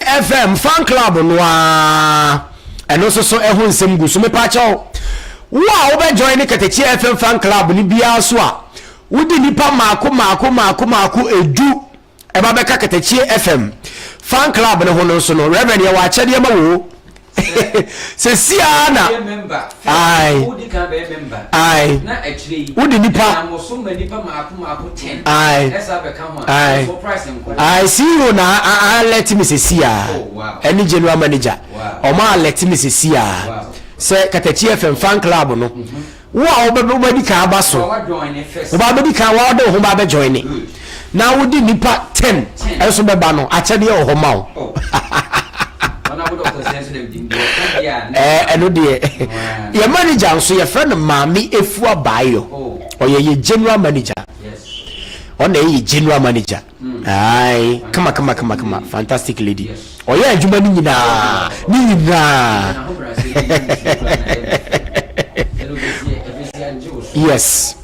FM fan club noa eno so eho nsem gu so me pa chawo wo be join Katakyie FM fan club ni bia so a wodi nipa maako edu e ba be ka Katakyie FM fan club ne hono so no reverend ya wa chede ma wo se siana ai wodi ka be member ai na actually wodi nipa na mo so ma nipa maako 10 ai esa be ka ho surprise em I see you na let me see ya any general manager o ma let me see ya se Katakyie FM fan club no wo obedi ka aba so wo ba bedi ka wo do ho ba be join na wodi nipa 10 eso be ba no a chede o ho ma o eno de your manager nso your friend Mami Efu Abayo or your general manager. Yes. On the general manager. Aye, come, fantastic lady. Oh yeah, Juma Nina. Yes.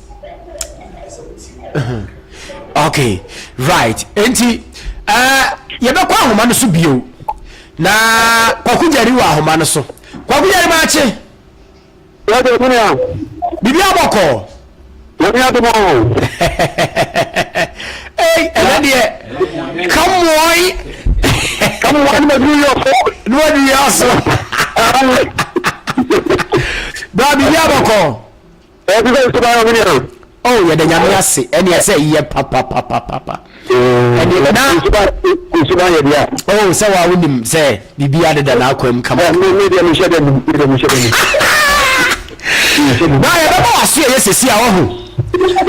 Okay, right. Enti you be kwa homa no so bio. Na kwakujari wa homa no so. Kwakujari ma che. Ya de kunia. Bibi aboko. Ya de mo. Hey, elade. Come on. Come on, me do your no do yaso. Ba bibi aboko. E bi so ba kunia. Oh, ya de nyame ase. Eni ase ye papa. Eni na kusuba ye dia. Oh, so wa wonim say bibi ade da na akwam kama. Me dia me shebe ni. Na ya baba waso ye sesi a wo ho.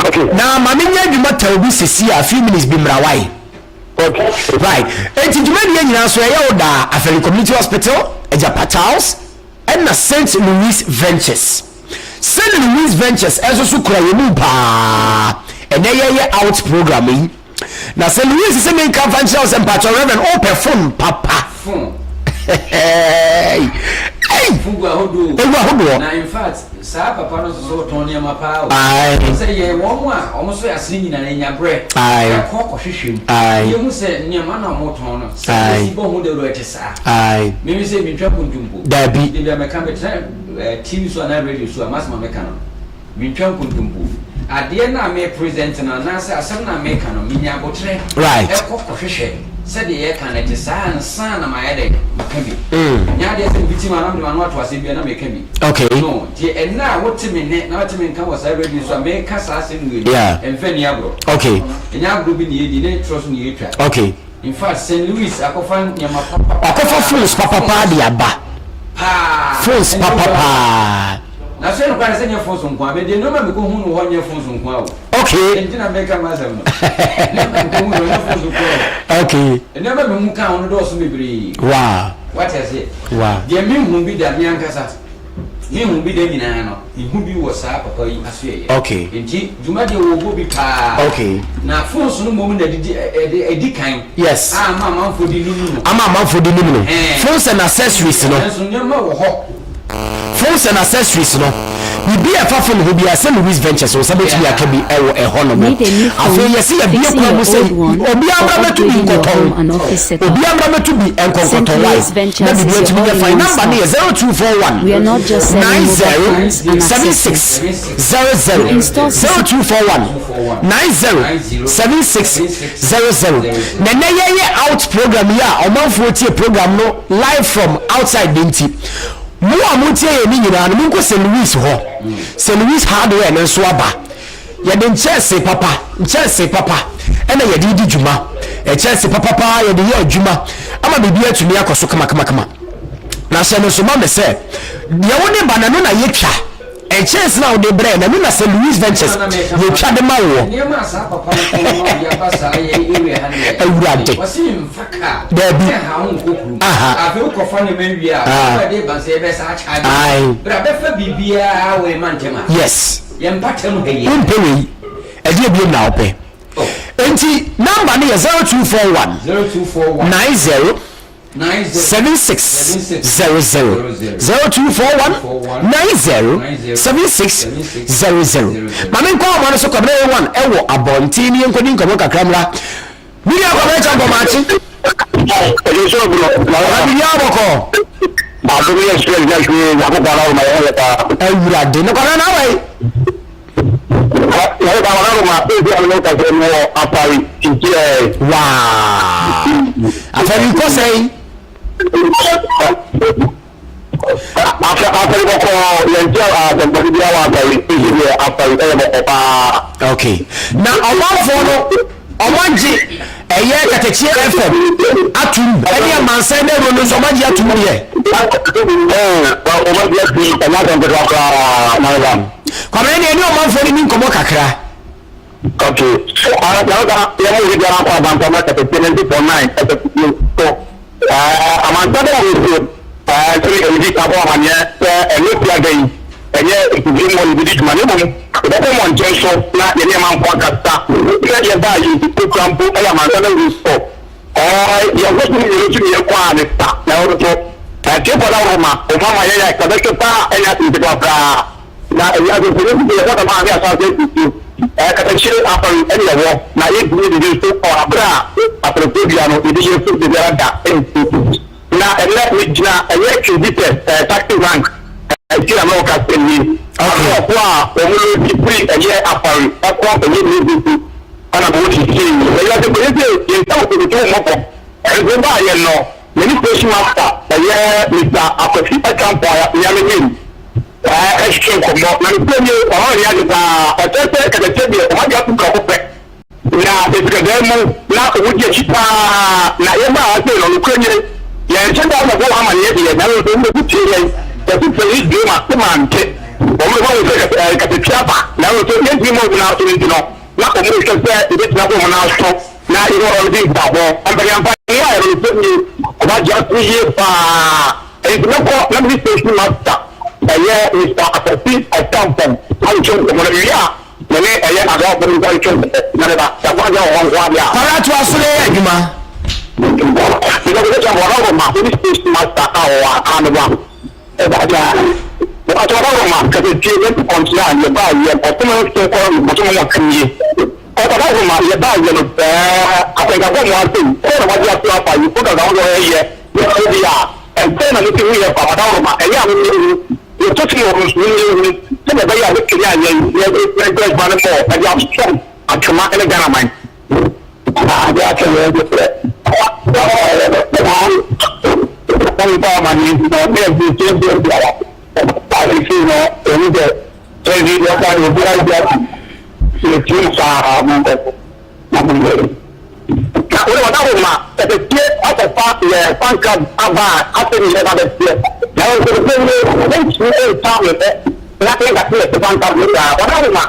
Okay. Na mama nya dwuma tawbi sesi a few minutes bi mrawai. Okay. Right. Enti dwuma ni nyina so ye oda Afeli Community Hospital, Ejapata House, and na St. Louis Ventures. St. Louis Ventures ezo so kura ye mu pa. Ene ye out programming. Na St. Louis se men kan fancy sem patcho reverend o perform papa. Hey. Fugwa hodo. Na in fact, sa papa no so ton ne mapa o. Ai. Say ye wo a omo so asiri nyina na nya bre. Ai. Ko hwehwem. Ai. Ye mu se ne ma na mo ton no. Say si bo hu de ro etesa. Ai. Me say me twa kuntumpo. Dabi. De be me ka me TV so na radio so amasma me ka no. Me twa kuntumpo. Ade na me present na say asem na me ka no me nya botre. Right. E ko hwehwe. Said the air can it and son of my headache. Now there's a victim around the man what was in make me. Okay. No, and now what to me now to me come was I ready so make us asking with and Feniabro. Okay. And now group in the didn't trust me. Okay. In fact, St. Louis, I could find your papa fools, papa, the abba. Ah, fools, papa. Now, say, I'm going to send your phone some quam, they know me go home one year phone some quam. Okay. And then I make a master. Okay. And never be count the doors to be. Wow. What is it? Wow. The men will be that young Casa. He will be the Minano. He will be was up papa in Australia. Okay. Indeed, you might will be car. Okay. Now, for some moment, a decline. Yes. I'm a man for the new. I'm a man for the new. Phones and accessories, no. Phones and accessories, no. We be a phone who be a St. Louis Ventures or something to be a honorable. I feel you see a beer club say, Obi Amra to be cotton, Obi Amra to be and cotton wise. Let me go to be a fine number near 0241. We are not just 907600 0241 907600. Nene out program here, or man 40 program no live from outside Binti. Mu amutie ye ni nyina no munko St. Louis ho. St. Louis hardware no so aba. Ye de Chelsea papa ena ye di djuma. Chelsea papa ye de ye adwuma. Ama bibia tumi akoso kama. Na se no so ma me se. Ye woni ba na no na ye twa. Chelsea na de bre na no na St. Louis Ventures. Ye twa de ma wo. Ye ma sa papa no ya pasa ye area ha ne. Awurade. Wasi mfaka. Dabi. Aha. Afi ko fa ne menwi a. Ba de ban se be sa cha. Ai. Bra be fa bibia we mantema. Yes. Ye mpatem heye. Mpemi. E de bi na ope. Enti number ne 0241 90 7600 0241 90 7600. Mame nko amano so kwabre one ewo abontini nkodi nkomo kakramra. Bia kwabre chambo machi. Ele só bro. Abiyaboko. Adomi experience na que já compararam mais ela tá. Ewurade no kwana na wai. Ya ba wana ma e bi alo ka se mo apari ti e. Wow. Afari ko sei. Apari ko yentia a de body dia wa apari ti e apari e mo pa. Okay. Na omanfo no omanji eye Katakyie FM atum ene Amansan na ro no so omanji atum ye. Wa omanji atum ta na de ka na la. Kwame ne omanfo ni nkomo kakra. Okay. Now ya mo ri gara kwa banka ma Katakyie 90.9 so Amansan wo so e di ka bo ma ne e lo ti again enye ikudi mo ni di juma ne mo e ko mo nje so na ye ne ma kwa kasta e ye ba yi ti program bu e Amansan wo so ye go ni ye ti ye kwa ne ta na wo to ke ko da wo ma o ma ye ya ka da ke ta e ya ti ko ka na e ya go ni ye ko da ma ya sa se Katakyie apari ẹni ẹwọ na yẹ gbúdúró dídí so ọ abúlé apẹrẹpẹrẹ no ìdí yẹ fún bíbí ẹ̀dá ẹ̀ǹtí na ẹ̀lẹ́ mi gyina ẹ̀yẹ kìndítẹ̀ taxi rank ẹ̀tí àmọ́ ọ̀ka sẹ́ni àwọn ọ̀pọ̀ a wọ́n ló ti pírí ẹ̀yẹ apari ẹ̀kọ́ ẹ̀yẹ ní ibi tó ọ̀nà bó ti ṣe yìí ẹ̀yẹ ti pèsè yẹn tẹ́ òkèèrè tó mọ̀ pọ̀ ẹ̀rọ bá yẹn nọ mẹ́ni station master ẹ̀yẹ mr apẹ̀fí ẹ̀kàmpọ̀ ìyálẹ́yìn ẹ̀ṣin kọ̀mọ́ na nípa ní ọ̀hún ìyá nípa ọ̀tẹ́tẹ́ Katakyie bí ọ̀hún ìyá tún kọ̀ pẹ́ na ètùkẹ̀dẹ́ mú na owó jẹ́ chípa na yẹ bá àwọn ẹgbẹ́ ìlọ́nù kúrẹ́ nyere yẹn ṣẹ́ bá ọmọ bó wà ní ẹ̀dì yẹn náà ló ń bó tiẹ̀ yẹn yẹtù fẹ́ yìí dùn mà tó máa ń tẹ́ ọmọ ìwọ́n wọ́n fẹ́ Katakyie àbá náà ló tó yẹn ti mú òbí náà tó ní ti nọ na ọmọ ìṣẹ́ fẹ́ ìdí tí wọ́n fọ́ náà sọ na ìwọ́n ọ̀rọ̀ bí ìgbàgbọ́ ọ̀bẹ̀yàmpa ní àyẹ̀rọ̀ tó ní ọba jẹ́ tó yé fàá èyí tí wọ́n kọ́ lẹ́mí station master ẹyẹ mr asasi ẹtàmpọm àwùjọ ọmọlẹ́yìí a lẹ́ni ẹyẹ àgbà ọ̀pọ̀lọpọ̀ nípa ìjọ nàdẹ́bà ṣàkóso ọ̀hún ọ̀hún àbíà. Kọ́lá tó aṣọ lé ẹ̀dùnmá. Ìjọba ìjọba ọ̀rọ̀ ma police station master àwọ̀ àkànnìwá ẹ̀dá àjà ọ̀tọ̀ ọ̀rọ̀ ma Katakyie lẹ́tù kọ̀ǹtì à yẹ bá yẹ ọ̀tún mọ̀ ṣe kọ́ ọ̀tún mọ̀ kàn yé ọ̀tọ̀ ọ̀rọ̀ ma yẹ bá yẹ lọ àtẹ̀gàgbọ́ mu àti ọ̀rọ̀ wájú àti àpà yìí kó dàgbà ọ̀rọ̀ ẹ̀ yẹ ẹ̀dí à ẹ̀ńtẹ́ náà ló ti wú yẹ pàpàdà ọ̀rọ̀ ma ẹ̀yà mi yẹ tó ti wọ̀ ní ní sẹ́ni ẹ̀bẹ́ yà lókè ní àyẹ̀ yìí ẹgbẹ́ ìgbà ní mọ̀ ẹ̀dí àtúntò àtúmá ẹni Ghana man. Àbí àtúntò ẹ̀dí fẹ́. Wọ́n bá ọmọ ní ọdún ẹ̀dí tí ó ń bẹ̀rẹ̀ bí ara. Àti fi hàn èmi bẹ̀ ẹ̀dí ọ̀gá ìbí àìdí àti ìrètí ìfà àwọn ọmọ wọ́n wọ́n dáhùn ma Katakyie ọ̀sẹ̀fà yẹ fáńkà àbá àtẹ̀yìn yẹn bá bẹ̀ tiẹ̀ yàrá ìṣòro pé ní ẹ̀ǹtí ẹ̀ táwọn ẹ̀ láti ẹ̀ka tí ẹ̀ ti fáńkà mi gbà wọ́n dáhùn ma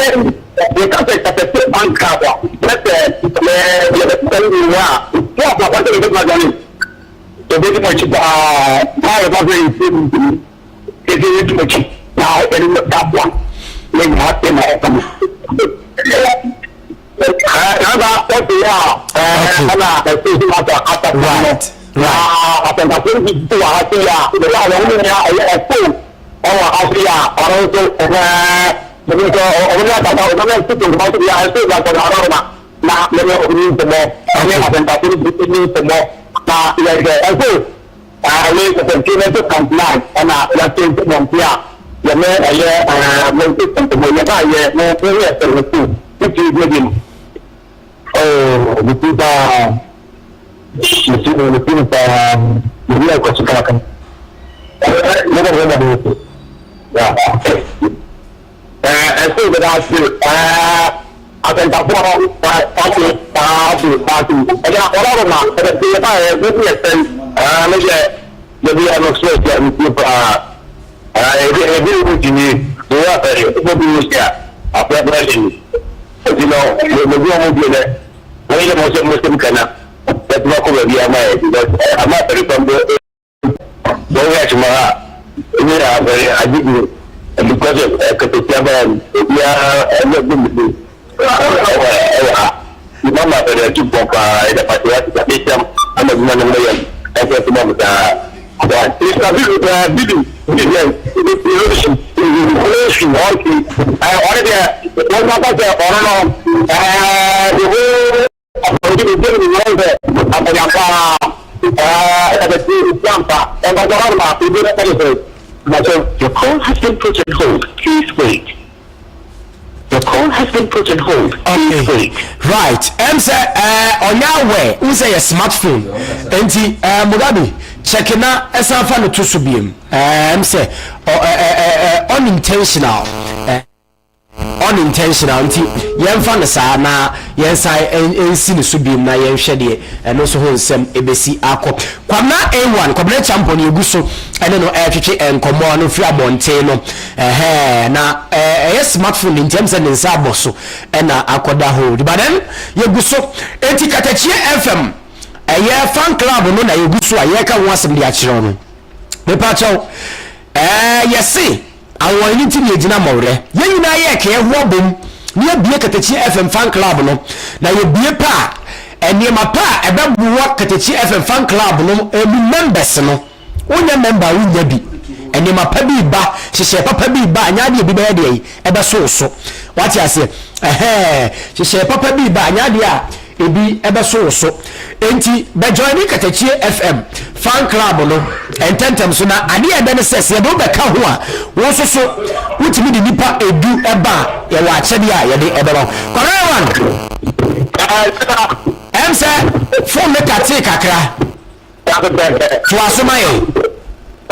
ẹ̀ kásẹ̀ Katakyie fáńkà wà lẹ́sẹ̀ yẹ̀bẹ̀tẹ̀ wà wọ́n àpò àpò àtẹ̀yìn tó máa jọ ní ìdè tí mo ti gbà báyọ̀ bá bẹ̀rẹ̀ ìṣe mi ìdè tí mo ti gbà ẹni tó dà wà lẹ́yìn àti ẹ̀ ẹ̀ka mi. Nada ọtí yà ẹnna ẹsẹ ìdí máa tẹ àtàkùn àtẹnudàpọ̀ ní ti wà á sí yà ìdílé àwọn ọmọ mi ẹyẹ ẹsẹ ọwọ́ á sí yà ọ̀rọ̀ nso ẹ̀hẹ́ ọmọ mi àtàkùn ọmọ mi ẹsẹ tó nǹkan tó yà ẹsẹ ìgbà tó yà ọ̀rọ̀ na lẹ́nu ọmọ mi ntẹ̀mọ́ ẹ̀yẹ àtẹnudàpọ̀ ní ti ní ntẹ̀mọ́ na ìyẹ̀dẹ̀ ẹsẹ ẹ̀yẹ Katakyie ní ti kàǹtìláì ẹ̀nà yàtọ̀ ntẹ̀mọ́ ntìyà yẹ̀mẹ́ ẹ̀yẹ ntẹ̀mọ́ yẹ bá yẹ ní ẹ̀yẹ ẹsẹ̀ lẹ́sẹ̀ títí ìgbẹ́dẹ̀ mu. Betul tak betul tak jadi aku suka makan mana itu ya itu berhasil akan tak boleh pasti jadi orang rumah ada siapa itu yang macam jadi anak suami yang itu ini begini dua hari itu bisa apa lagi jadi lebih mungkin wọ́n yẹ mọ̀ọ́sẹ̀ kan náà ẹ̀tí wọ́n kọ́ bẹ̀bí àmà ẹ̀ àmà pẹ̀lú pàmbó wọ́n yẹ àtúmọ̀ ha ní àbẹ̀rẹ̀ àdìgbò ẹ̀dùkọ́sẹ̀ Katakyie àmà ẹ̀bí ẹ̀mẹ́ gbòmìnir ẹ̀wà ìmọ̀ àmà pẹ̀lú ẹ̀tú pọ̀npà ẹ̀dà pàtó wá ti pàtó ìtàm àmà ìgbìmọ̀ ní ọmọ yẹn ẹ̀fẹ̀ tó máa mùtà ìsà bídù ìdíjẹ́ ìrọ̀lẹ́sìn ọ̀rẹ́ Your call has been put on hold. Please wait. Your call has been put on hold. Please wait. Right. Say on your way, who say a smartphone. Enti Mugabe checking out esan fa no to so biem. Say unintentional. Unintentional nti yemfa no saa na yensai ensi ne so biem na yenhwe de eno so ho nsem ebesi akọ kwamna A1 kwabna champion eguso ene no twetwe enkomo no fi abonte no na smartphone in terms of nsa aboso ena akoda hold but then yeguso enti Katakyie FM fan club no na yeguso ayeka ho asem de akire no me pa chaw yesi awon ni ti ne gina mawre yen na ye ke ho bom ne bie Katakyie FM fan club no na ye bie pa eniema pa ebebuwa Katakyie FM fan club no members no wonya member wonya bi eniema pa bi ba hyehyɛ papa bi ba anya de bi ba de ebe so what you say hyehyɛ papa bi ba anya de a ebi ebe so enti be join Katakyie FM fan club no ententem so na ade ebe ne sese do be ka ho a wo so wutimi de nipa edu eba ye wa akyede a ye de ebe no korewan say phone me kate kakra to asoma ye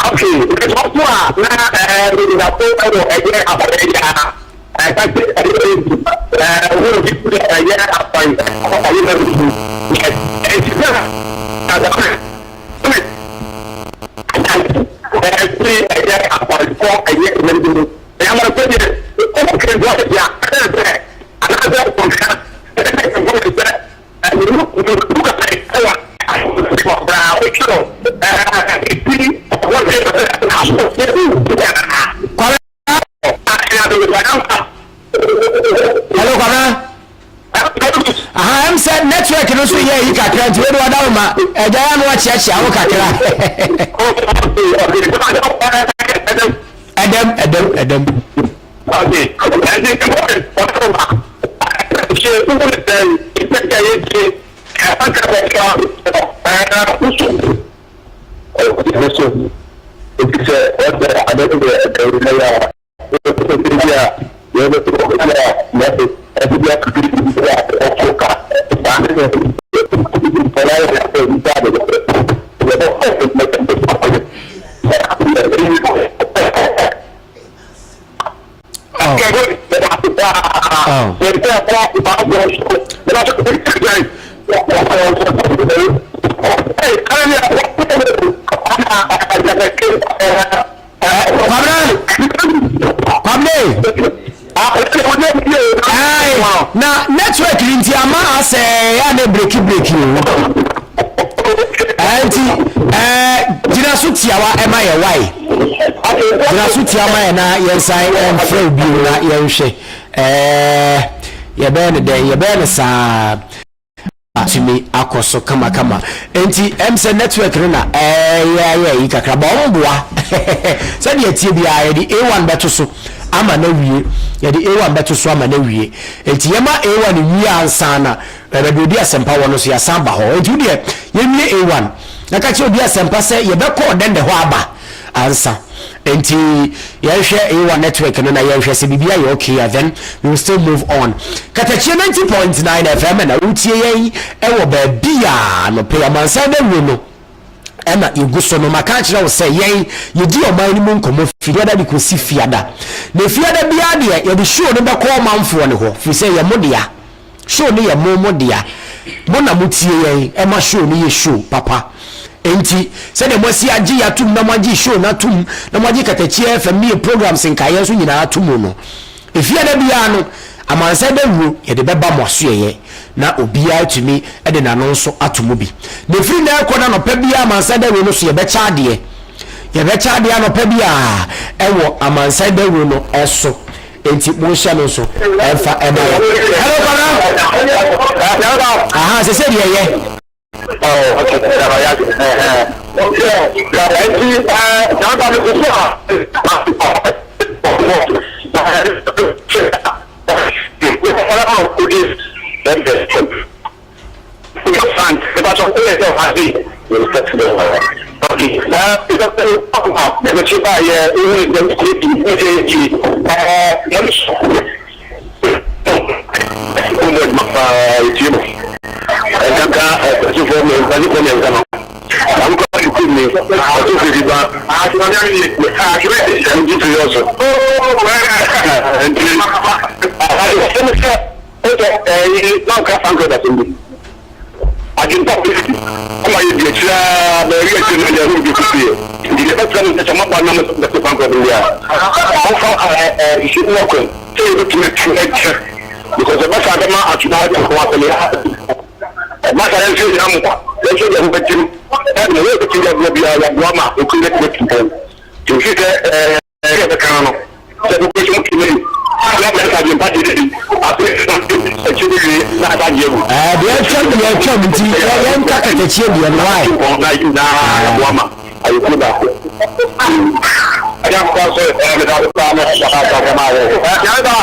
okay because what na na ko ero eje abareja hello kana I'm said network no so here yi kakra nti we do wada ma eja ya no achiachia wo kakra Adam okay na network linti ama ase ya na break anti jina so tiawa ema ye why jina so tiawa na yensan free bi na yenhwe ye be ne sa atimi akoso kama enti emse network na ya ikakra ba omboa se de tie bia ye di A1 beto so ama na wie ye di A1 beto so ama na wie enti yema A1 wie ansana radio di asempa wono so ya samba ho enti de ye wie A1 na ka che obi asempa se ye be ko den de ho aba ansa enti ye share A1 network no na ye hwe se bibia ye okay then we will still move on Katakyie 90.9 FM na utie yen ewo ba bia no pe Amansan da no ena iguso no maka kire wo se yen ye di oman ni mu nkomo fiada de kosi fiada na fiada bia de ye de show no be ko manfo ne ho fi se ye modea show ne ye modea mo na mutie yen e ma show ne ye show papa enti se de mosi agi ya tum na moagi show na tum na moagi Katakyie FM ni programs nkaye so nyina tum no fiada bia no Amansan da wuro ye de beba mo so ye na obia tumi e de nanon so atomo bi na firi na ekona no pa bia Amansan da wuro no so ye be cha de no pa bia ewo Amansan da wuro no eso enti mo hye no so efa eba hello bana aha se de ye oh okay that's what they say. I see. Okay. Because the cheap by I'm going to me. I'll do it. I can talk to you. Come on, you get the reaction in the room. You get some number of the bank of India. You should not say to make because the best of them are to buy the Masaran say na mo le so dem betim e no we betim ya bia ya bua ma o kule betim to fi ke e kan no se ko ko mo kile ya ba ka jin party dey e chi dey na ta je mo dia chom nti ya nka Katakyie dia no ai na bua ma ayi ku da ya ko so e da ta na ya ka ka ma ya da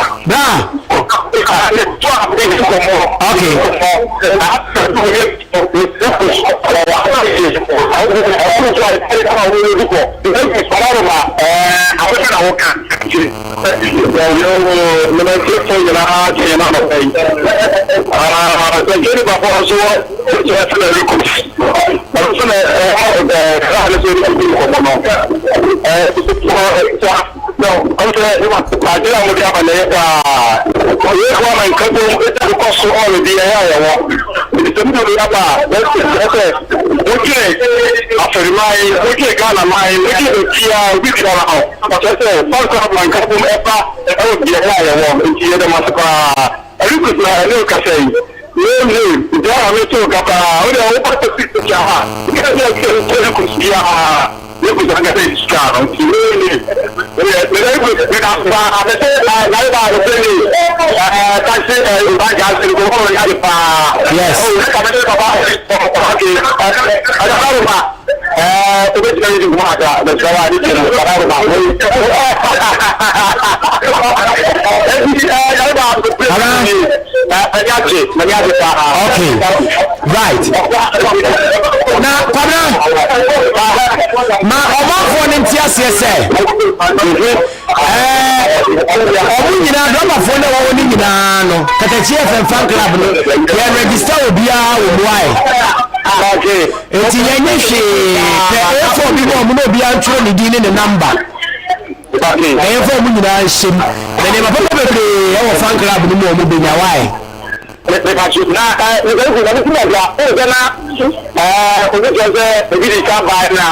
so all the it's a middle yaba okay after my okay Ghana my okay the tia we can now but I say fuck up my couple ever oh the why in the massacre I look na no ka say no there are no kapa o de o pa to ja because they can see you could get a scar on the ma ọmọfọ ni nti ase se ọmọ nyina drumafo na wo ni nyina no KatakyieFM fan club no ya register obia wo boy okay enti yenye hwe efo bi mo no obia ntro ni din ni number okay efo mo nyina him na ne papa bebre e wo fan club no mo benya why le pa chu na le ko na ti na o de na o de je bi di ka ba na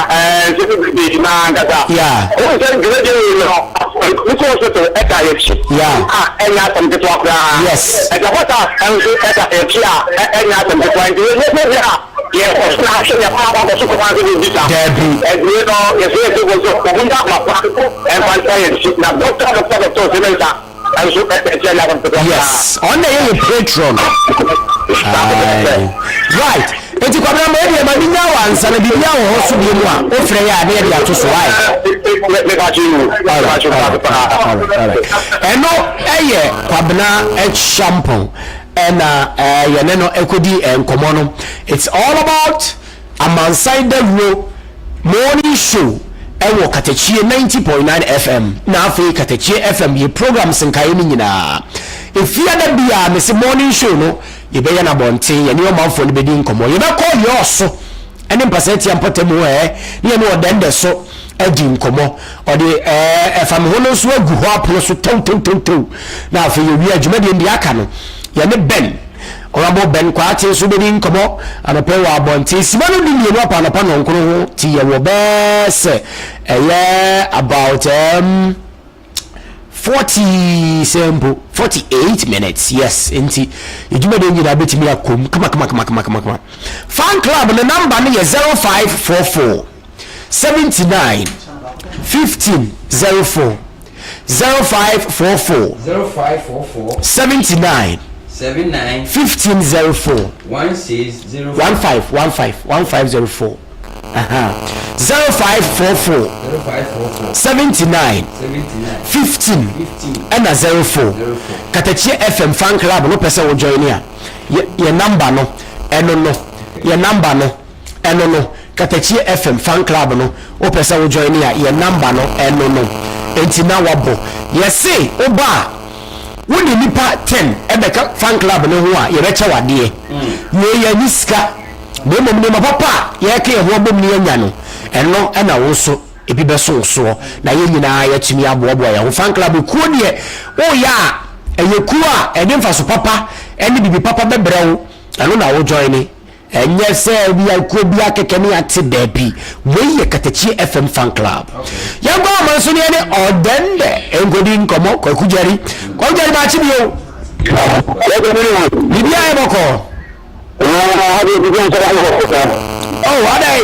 se bi di na ngata yeah o je grade no ni ko so to e ka ye chi yeah e nya tam to akra yes e ka pata en so e ka e chi e nya tam to point ye ye ko na se ya pa ba so ko ma di ta e ni no ye se ko so ko nda ma pa e pa ta ye chi na doctor to se na yes on the patron right eti kwa mama edi ma binya wansa na bibia wo hoso bi mu a ofre ya na edi ato so ai eno eye kwabna shampoo ena ye no ekodi enkomo no it's all about Amansan Dawuro morning show ewo Katakyie 90.9 FM na afi KatakyieFM ye programs nkae ni nyina efia da bia me se morning show no ye be ya na bonte ye ne omanfo ne bedi nkomo ye be call yo so ene mpaseti ampotemu ne no odende so adi nkomo ode efam hono so agu ho apro so tontontonton na afi ye wi adwuma de ndi aka no ye ne ben orabo ben kwa ate so bedi nkomo anope wa abonte simano di ni no apa no pa no nkro ho ti ye wo bese about 48 minutes yes enti ejuma de nyina betimi akom kama fan club the number no ye 0544 79 1504 0544 79 1504 1504 0544 79 15 and 04 KatakyieFM fan club no person will join here your number no eno no your number no no Katakyie FM fan club no o pesa wo join ya your number no no enti na wabo yes oba woni nipa 10 ebeka fan club no ho a ye beche wade ye ya niska be mom ne papa ye ke ho bom ne anya no eno na wo so ebi beso so na ye nyina ya timi abobo ya ho fan club ku de o ya eyeku a edemfa so papa ene bibi papa bebrewo eno na wo join ni enye se bia ko bia kekeni ate dabi we ye Katakyie FM fan club ya go amanso ne odende engodi nkomo kwakujari ba chi bio bibia e boko oh adai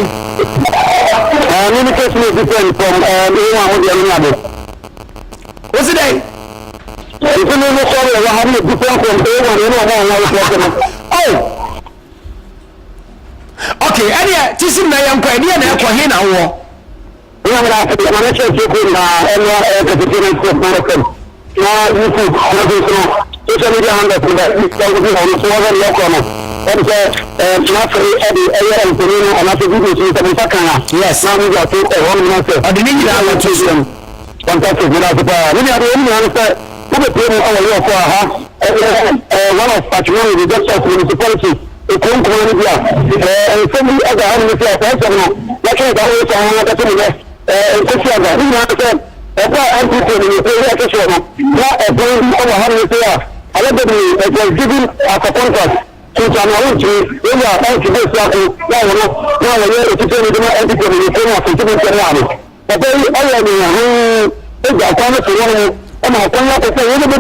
ni case me different from anyone who dey know what's it day if you know sorry we have no different from anyone you know oh okay ania tisim na yankwa ania na yakwa he na wo ina mara na cheche ko na Katakyie FM na YouTube na social media handle for that you can go on so over local no and na free and na video so that sakana yes na we got to one minute odini gira wa tusim fantastic na super ni ado ni na say ko be play our yo for ha one of patrimony the just municipality ekon ko ni bia family aga han ni say fa no lakin da o sa ha da tumi ko si aga ni na say eba anti ni say ya ke so no na ebon ko han ni say ala de ni given a contract to January we are out to this ya ye to tell me anti ni ko na to tumi ko na ni but all ni ha ja kwa na so no ama kwa na ko say ni be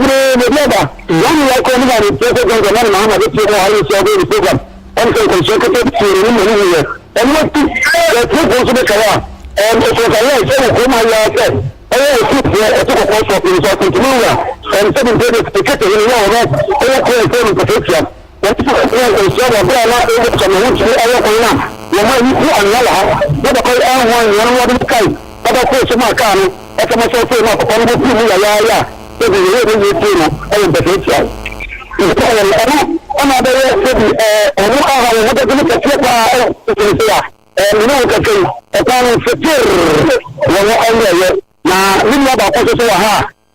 ba one ya ko ni ga ni to go na na ma de ti ko ali so be program on ko consecutive to ni ni ye and what to go to the kawa and so ka ye so ko ma ya ke to ko so in so continue and so be the ticket ni ya ro ko protection what to go so ba ba na ko so no ni ayo ko na ya ma ni ku an yala da ko an wa kai da ko so ma ka no e ko so so ma ko ko ni ya so be ni no ayo protection أنا بيجي أنا أهل هذا كله كتير كتير منو كتير كان كتير ولا أنا ما من ما بقول سوى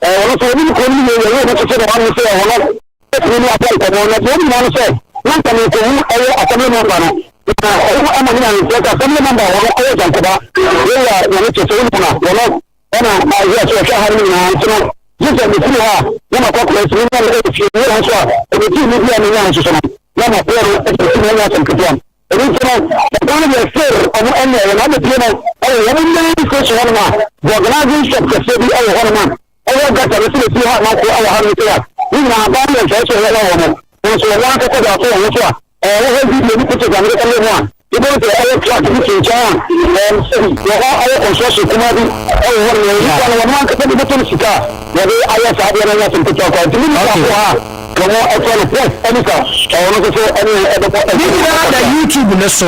ولا سوى من كل من يجي كتير ولا سوى ولا من أقل كمان نجوم ما نسوى ما كان يكون أي أكمل ما كان هو أنا من الناس أكمل ما ولا أي جانب ولا يعني كتير ولا أنا ما يجي شهر من هذا Jisa misiha yana kwa kwa sisi na leo sisi haswa eti ni pia ni nani sasa yana pia ni nani hasa mkutano eti tuna ni sir au ene yana pia au yana ni kwa sisi na organization kwa sababu au hana au gata sisi sisi na kwa au hana pia ni na bali ya sasa yana wana kwa sababu wako kwa kwa haswa wewe ni kitu gani kama mwana ibo te ayo track ni kincha wa construction kuma bi wannan wannan ka tabi mutum sika ya dai aya sabi yana sun fito ko tumi ka ko kuma actual press anika wannan ko so ani da YouTube ne so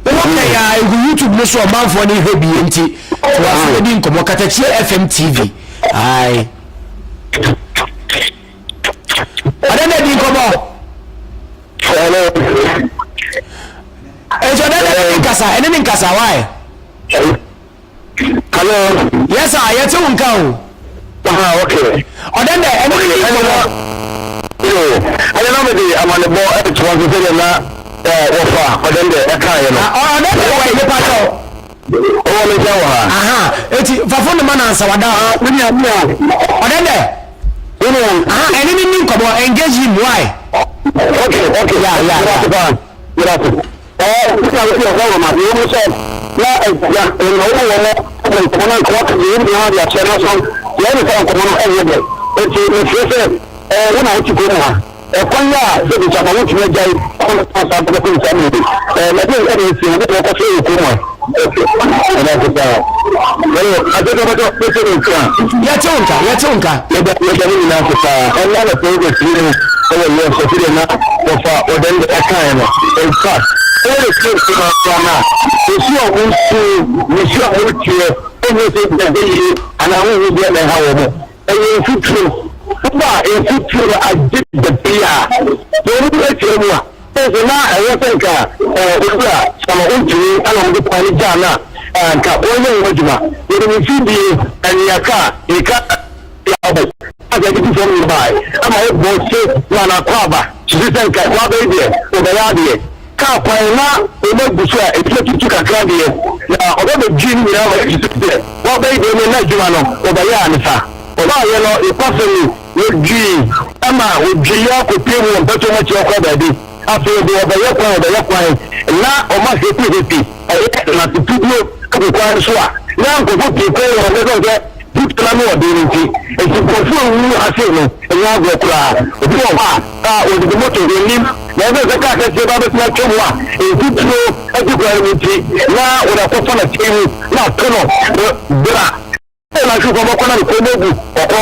wannan ya YouTube ne so manfo ne hebi enti to aso di nkomo Katakyie FM TV ai adana di nkomo Anything kasa why? Hello. Yes sir, yet you go. Okay. Then anything I don't know the I'm on the board to want to say na offer then the aka you know. Then the way the pato. Oh le jawa. Eti fafo no man answer wada. Then there. Anything come engage him why? Okay. Yeah. Kita mesti orang ramai. Dia mesti ya orang komunal kuat dia dia channel song. Dia ni orang komunal aja. Jadi mesti una itu komunal. Kaya jadi macam mana cuma jadi orang sampai ke puncak ni. Nanti ada sini ada apa sih komunal. Ada kita. Lalu ada apa tu macam Ya cungka. Ada ni nak kita. Allah nak pergi sini. Kalau dia sendiri nak apa order akan. In fact. All the things in our drama, we see everything that they do, and I will get the however. And in future, I did the beer. Don't let you know. na ɛyɛ sɛ nka ɔkura sama ɔntumi ana ɔde kwan ne gya na nka wɔnyɛ wɔn adwuma wɔde ne mfidie ɛnyaka eka yabɔ aka ɛde ti fɔm ne baa ama ɛbɔ se na n'akɔ aba sisi sɛ nka wabɛyɛ deɛ ɔbɛyɛ adeɛ kaa kwan na ɔbɛ gu so a ebi tutu kakra deɛ na ɔbɛ bɛ gyi ne nyinaa wɔyɛ sisi deɛ wabɛyɛ deɛ ne na adwuma no ɔbɛyɛ anisa ɔbaayɛ no ɛkɔsɛ ni wɔdwi ama wɔdwi yɛ akɔpie mu mpɛtɔ mu akyerɛ kɔ baabi afei de ɔbɛyɛ kwan na ɔma hepi ɛyɛ na tutubuo kakokwan so a na nkɔfo pii kwan wɔ ɔbɛ sɛ ɔsɛ dutena no ɔde no nti enti nkɔfo wu ase no ɛnyɛ agorɔ koraa obi wɔ hɔ a wɔde de moto de nim na ɛbɛ sɛ kaa kɛseɛ ba bɛtena twɛ mu a ntutuo adi kwan no nti na wɔde akɔfa na kyerɛ mu na ato no bra na ahwe kɔ bɔkɔ na ne kɔn mu ɔkɔ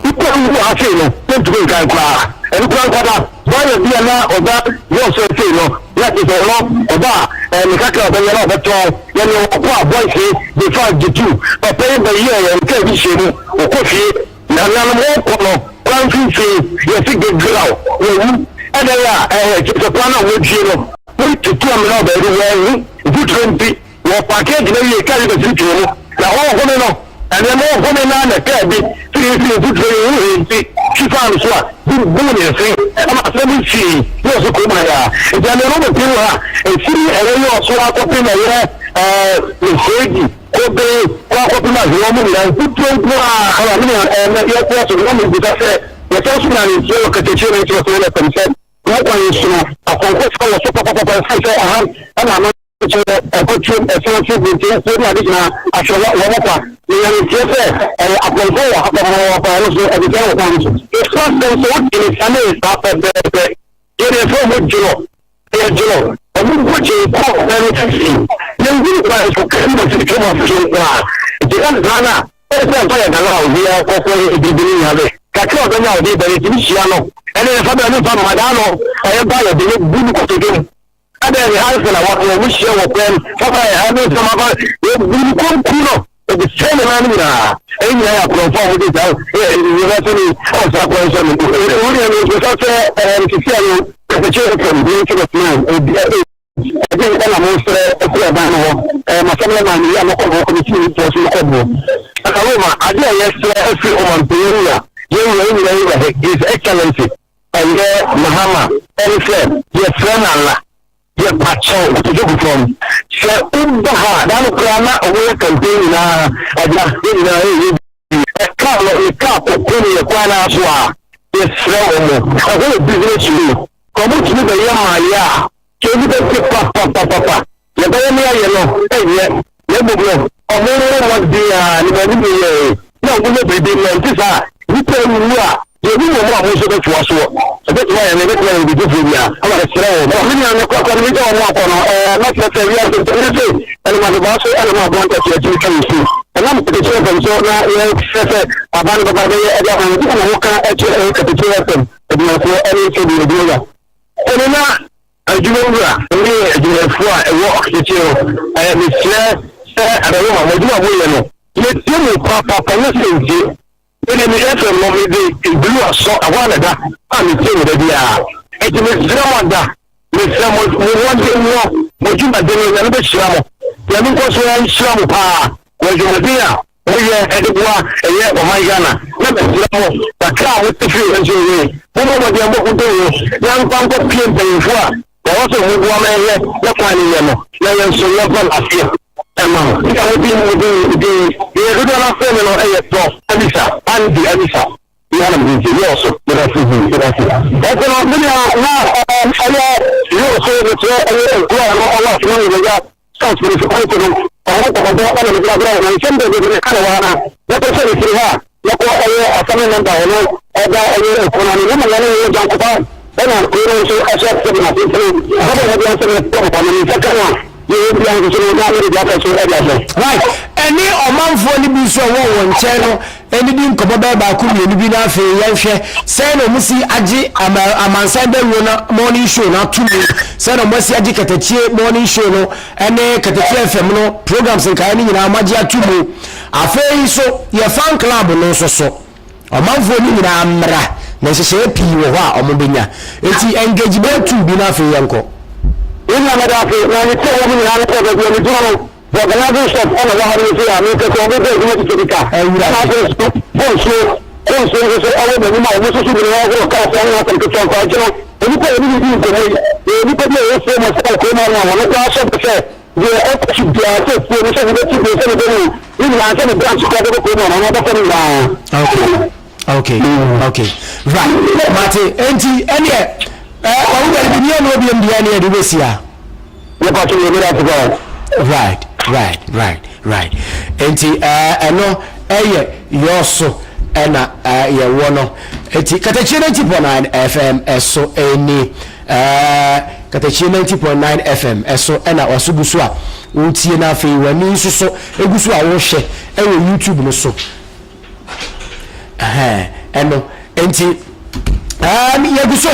ikɔ wu ase no ne ntumi nkan koraa ɛno koraa nkɔda bɔyɛ bia na ɔba yɛ ɔsɔ ɛsei no na te sɛ ɔno ɔba a ne kakra ɔbɛyɛ na ɔbɛtɔ yɛne ɔkɔ a bɔyse de fa gyetu papa yi bɛyɛ yɛ nka bi hyɛ mu ɔkɔ fie na nanom wɔkɔ no kwan mfimfini yɛse gegraw wɔwu ɛdɛ yɛ a kyerɛ sɛ kwan a wɔdwie no wɔtutu amena ɔbɛyɛ wɔahu mfuturo mpi wɔpake gyina wie ka yi bɛsiri twɛ mu na ɔhome no ɛnɛ mo home na na ka bi firi futuro yi hu nti fifan so a bu ne nse ama asɛm fi ne so ko ma ya ɛdane no mo tin ha ɛfiri ɛyɛ yɛ ɔso akɔpe na yɛ ɛfeegi kobe kwa akɔpe na yɛ mo na futuro ko a ala me na yɛ ko so no mo bi ta sɛ yɛ tɔ so na ne yɛ Katakyie ne tɔ so na pɛmsɛ ko kwa yɛ so akɔnkɔ so wɔ so papa sɛ aha ana no ɛkɔtwe ɛfɛnfɛ binti ɛfɛ na de na ahwɛ wɔn kwa yɛn tie sɛ akɔnkɔ wɔ apɔpɔpɔ no so ɛde sɛ wɔ kwan so ɛfɛ sɛ so wɔde ne sane sa pɛpɛpɛ yɛn ɛfɛ mo gyro ɔmo nkɔkye kɔ ɛno fisi yɛn gudi kwan so kɛse na sisi twɛm afisi nkwa nti ɛn ghana ɛsɛ mfa yɛ ghana a obi akɔkɔ ebibiri nyame kakra ɔbɛnya ɔde bɛrɛ ti bi hyia no ɛne ɛfa bɛrɛ ne fa mmadaa no ɛyɛ ba yɛ de ne bu ne kɔtɔdwe mu ada ni harfa na watu wishia wakwen sasa ya hadi sama kwa bilikuwa mkuno ebiseme nani na enyi ya kuronfa wudi zao ni au sa kwa nso ni uri ni sasa mkisia ni Katakyie FM ni kile plan edi kana mostre kwa bana ho masamla na ni ya mako ko ni ni to so ko bo akaloma ade ya yesre efi o manperia yewu his excellency aye mahama elfe ye friend Allah yɛ pakyɛw tutu from sɛ ɔba ha dano koraa na ɔwɔ campaign na agya yɛnyina ɛyɛ ɛka no ɛka kɔkɔ ne yɛ kwan naa so a yɛsrɛ wɔ mo ɛhɔ yɛ business room kɔmotumi bɛyɛ maayɛ a kɛbi bɛte papapapapa yɛbɛyɛ ne ayɛ no ɛyɛ yɛbom no ɔmo mmɔde a ne bɛne bɛyɛ na ɔmo yɛ biribi na nti saa nipa wu a yɛbi wɔ mo a mo nso bɛtoa soɔ ɛbɛtuma yɛ ne bɛtuma yɛ bibi fo bia ama ɛsrɛ wɔ mo ɔmo nyɛ no kɔkɔ no bi gya ɔmo akɔ no na kyerɛ sɛ wiase ntɛne sɛ ɛnema de baa so ɛnema aboa ntɛkyerɛ akyi twa ne so ɛnam Katakyie FM so na yɛhwɛ sɛ aba no bɛba bɛyɛ ɛde ama no nti na woka ɛkyerɛ Katakyie FM adumafoɔ ɛne sɛ bi ɛbi ɔya ɛne na adwuma wura ɛne adwumafoɔ a ɛwɔ Katakyie no mesrɛ sɛ adawɔ ma adwuma moyɛ no yɛtie mu papapa ne sɛ ntie ɛne me FM no mede ebulu asɔ ahɔ anada a metie mu da biara ɛnti mesrɛ mo ada mesrɛ mo wɔde mo dwumade no nyame bɛhyira mo nyame nkɔ so nhyira mo paa wɔ adwumaden a woyɛ ɛde boa ɛyɛ ɔman Ghana na mesrɛ mo kakra a wote firi nso yɛ mommɔdeɛ mbɔkotowo yɛmfa nkɔ pie mpanyimfo a wɔwɔ sɛ moboa ma ɛyɛ na kwan ne yɛ no na yɛnso yɛmfa laseɛ ɛma nka wodi yɛdodoɔ no afɛ me no ɛyɛ tɔ Anisa yana mjinsi yoso mrafiki lakini mimi na ala yoso yoso kwa Allah subhanahu wa ta'ala sasa ni kwa sababu kwa ana ni bila na shamba ndio kana wana na pesa ni siha na kwa asame namba wao ada kuna ni mama yana hiyo jambo kwa ana kuna sio ashabu na sisi hapo ndio tunasema kwa nini sakana right any omanfo ni bi so wo nkyɛn no eni bi nkɔbɔ bɛ ba ku mienu bi na afei yɛhwɛ sɛ na musi agi amansan bɛwo na morning show na tumi sɛ na musi agi Katakyie morning show no ɛne Katakyie FM no programs nkae ni nyina magye atumu afei so yɛ fan club no so omanfo ni nyina mmra na hyehyɛ pii wɔ hɔ a ɔmo benya enti engagement to bi na afei yɛnkɔ ina na da fe na ni ko woni na ko da ni duro bo ga na bi shop ona wa ha ni ya ni ko ko be ni ti ka na so awo be ni ma wo so bi na ko ka sa na ko ko ko jo ni ko ni ko ni ko ni so ma sa ko ma na na ko so se je o ko ti dia so ni so ni ti so ni na so ni branch ko ko ma na ba ko ni na okay right mate enti ene ọwọ́ bẹ̀rẹ̀ bí ní ẹnu obi ẹ̀mí ẹni ẹ̀dí wẹ̀ sí a. yẹ kọ́ tó yẹ bí láti bọ̀. right enti ẹ̀nọ ẹ̀yẹ yọ̀ọ̀sọ ẹ̀na yẹ̀wọ̀ nọ eti Katakyie 90.9 FM ẹ̀sọ ẹni Katakyie 90.9 FM ẹ̀sọ ẹ̀na ọ̀sọ gu so a wọ́n tie náà fẹ́ wọ́n ní nsoso egu so a wọ́n hwẹ́ ẹ̀wọ̀ YouTube no so ẹ̀nọ enti yẹgu so.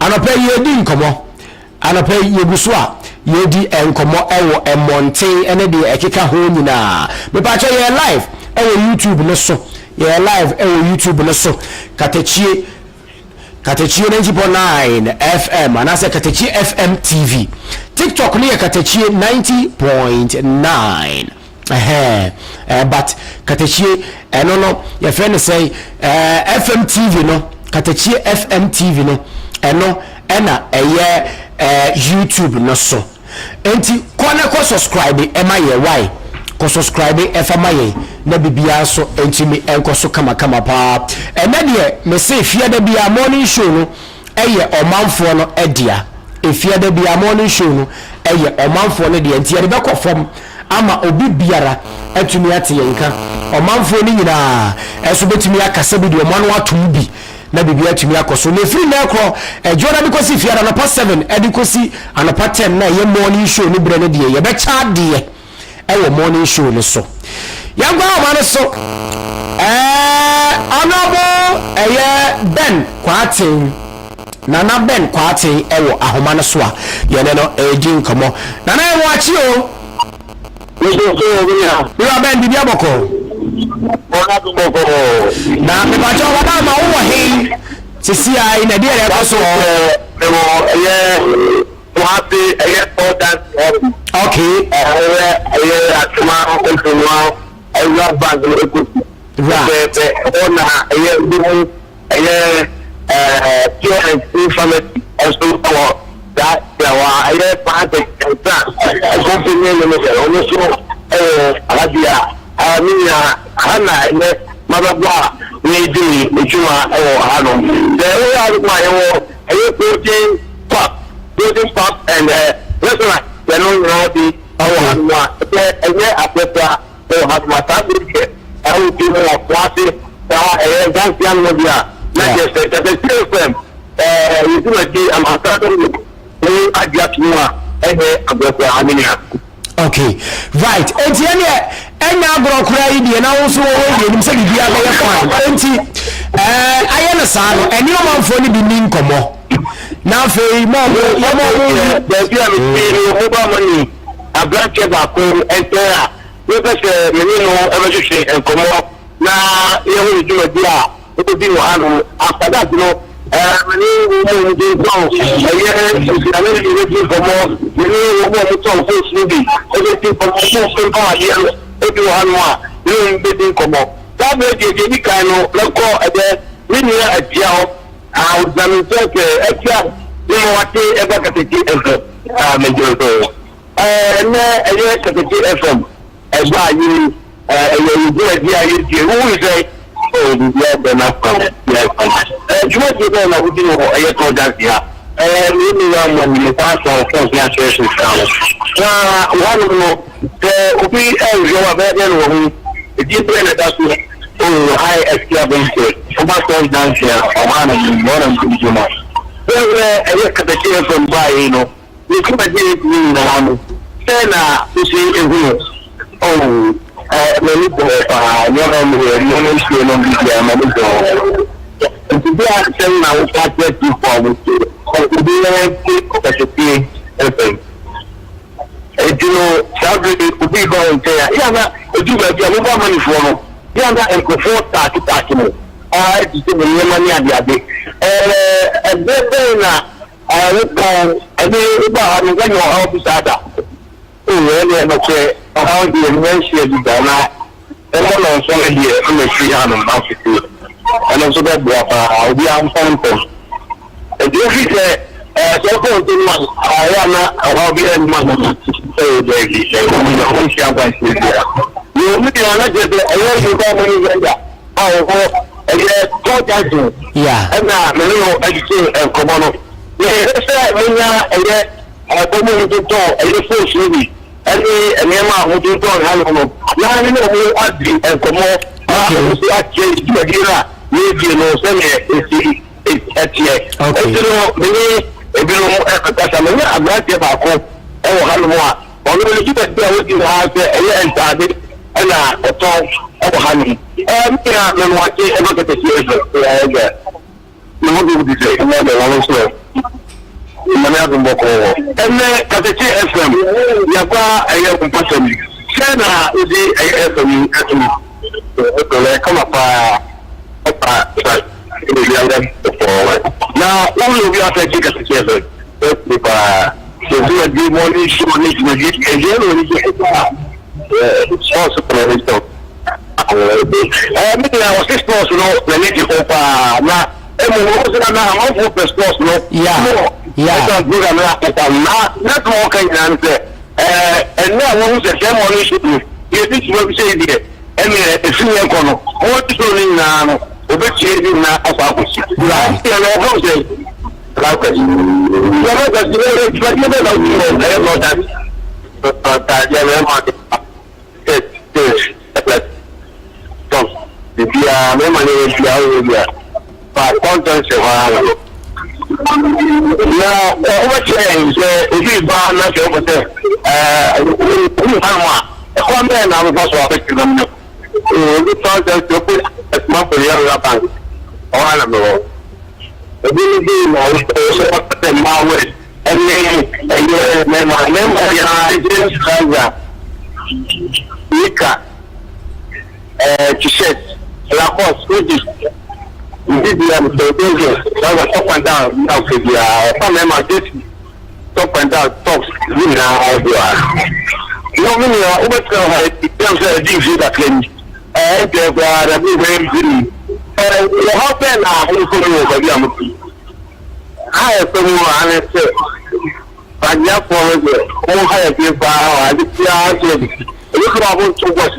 Anọpẹ yedi nkomo anọpẹ yegu so a yedi enkomo ewo emonten ene de ekeka ho nyina me pa cho ye live ewo YouTube no so ye live ewo YouTube no so Katakyie 90.9 FM anase Katakyie FM TV TikTok ne Katakyie 90.9 but Katakyie eno no ye friend say FM TV no Katakyie FM TV no eno ena eye YouTube no so enti kwana ko subscribe ema ye why ko subscribe efa maye na bibia so enti mi enko so kama pa ena de me say fia da bia morning show no eye omanfo no edia efia da bia morning show no eye omanfo no de enti ye be ko fom ama obi biara atumi ate yenka omanfo ni nyina eso betumi akasa bi de omano atom bi na bibia tumi akoso na free na ekro jona bi kosi fiara na past 7 edi kosi anopa 10 na ye morning show ni bre ne de ye be cha de e morning show ne so yangwa ma ne so honorable Ben Kwatin Nana Ben Kwatin ewo ahoma ne so a ye ne no ejin komo nana e wachi o you are Ben bibia boko na me ba jo wa ma wo he sisi ai na dia re ko so okay atuma onwa ewa bag ona family also for that wa part Amina hana ile mababa ni di ejuma hano the area my protein pop and restaurant they know the hano apeta have my family I will be more classy dance young media not just the FM you do a Amansan ni adjust more apeta Amina. Okay, right. Enti enya agrokura yi de na wo so wo de nim se bibia be ye fine. Enti aye na sa no eni o manfo ni bi ni nkomo. Na fe mo de bia mi mo ba mani abranche ba ko entera. We be se me ni no e be hwe nkomo na ye ho juma bia o bi no anu after that no many women do so everything from so far here every one you be come that way the kind of local there we need a job I would say extra you know what ever Katakyie FM na Katakyie FM as well you do a deal who is a oh yeah the na you want to know what you know I told that yeah we need one when you pass on from the association one no the we you are better one the different that's oh high excavation about to dance here one and two more I Katakyie from by you know you come at it you know then you see oh many today I tell now started to forward to be you know sadly we go and say yeah na do money for no yeah na and go for 30 I just give me money at the other. And then I look down, and then when you're out beside that. Oh, really, I'm okay. How do you mention the Ghana? And one on some here, I'm a 300 and also that I'll be on phone. And if you say, so for the month, I am not be any money. So, baby, I'm sure I see there. You look at it, I want you to money there. Yeah. And now, I educate and come on. Let's say, I come to talk, and you feel sleepy. And who do not have no. Now, I know who I drink and come on. I change to a dinner. You know, send me it's here. Okay. You know, if you know, I'm not about home. Oh, hello. Only you can tell you how to enter and a talk of honey. And I'm watching and look at the situation. You want to say, and then the and KatakyieFM, Yaba, I have compassion. China is the AFM. Come up, now, all of you are taking KatakyieFM. So, do a good morning show, and generally, it's also for the I was 6 months, the native of now, I'm not for sports, no. Yeah. Not more kind of answer. And now, once the ceremony should be, you think you will say there. And a senior corner, what is going now? Over changing now of our position. Right. And I hope they like us. You know that you know that. But I if you are memory, but content now, what change if you buy not over there? One man, I was also affected them. We thought that you put a month for your bank. Or I don't know. The really also my way. And then my member, Nika, T-shirt, Lacoste, which is. Did the up and down now for the top and down tops now you know when you are over to DC that claim and there were a big way you have been I have some more and say but yeah for the all higher people I did look about to what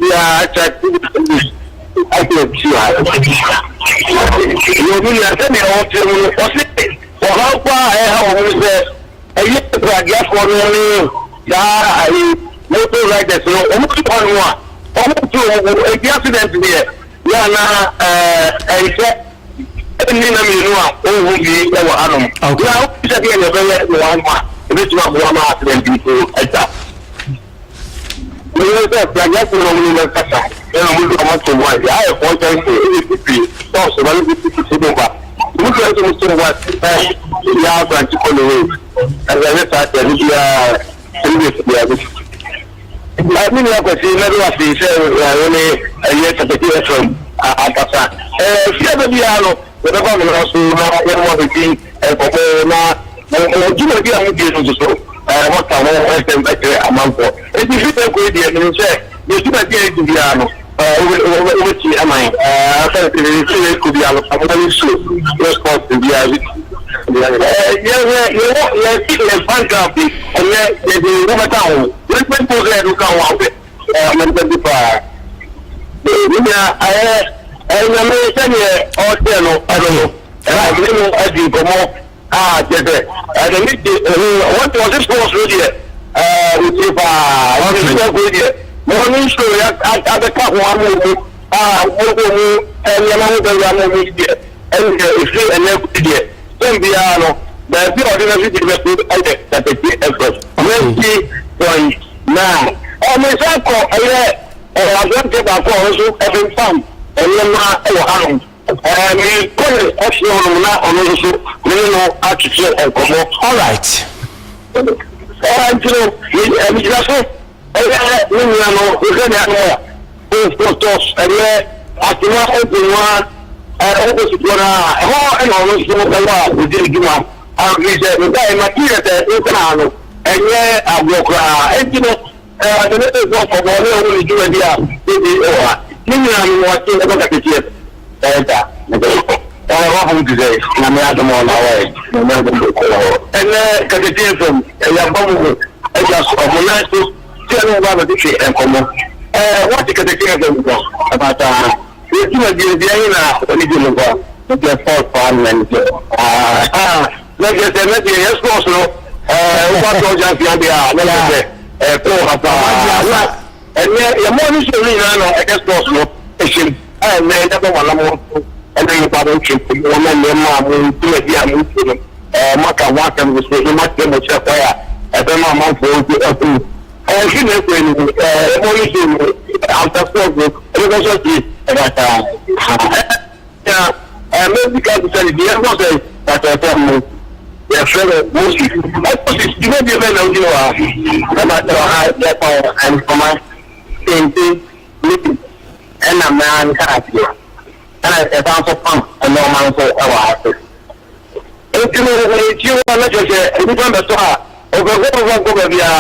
yeah I can see you really are telling me or how far I have a little gas for me. I motor like that. So, almost a accident here. Yeah, now, I said, I know, be our animal. Now, it's again a very one man. This one accident people at that. We know that I guess we don't know that. Then we come to why I have one time to stop so many people to do that. We try to understand what we are trying to call away. As I said, I mean, like I say, never was the only a year to the from Akasa. Fiabiano, the government also now the thing and for now, you will be able to do what I want to make a month for. If you feel good, you say, you should not get to the which am I? Could be a very response to the yes, bankruptcy, and yet the woman town. Let's put there to come out it. I am American or Teno, I don't know. And I believe I do go more. I need what was this course with you? With you. Morning story at the cup one movie. And Yamaha and if you and every Piano, the ordinary investment that the effort. 20.9. Oh, my uncle, I don't get our calls every time. And then my and we put it on also, attitude and come on. All right. And you know, atuma ogunwa ogo sipora ho eno no so dawa odi gima mi se mi dai ma ti te intano enye ablokra entino adene to ko bo le o ju dia di oa nini na mi wa ti ko Katakyie eta wa ho dize na me adomo na wa na me ko ene Katakyie FM ya bamu ya so mo na so ti anu ba ba ti enkomo what the Katakyie FM go about it's not the idea Anigyie Fie the fourth parliament let's get the yes also what was just the idea and yeah more is really no I guess also and then that one more and then you probably chip one and then mom to the idea maka welcome to say much them check where and then my mom for she knows when only after school it was just that maybe because the other was that yeah sure mostly you know the event of you about the and command thing and a man Katakyie and I found so fun and no man so our if you know you want to say you don't know over via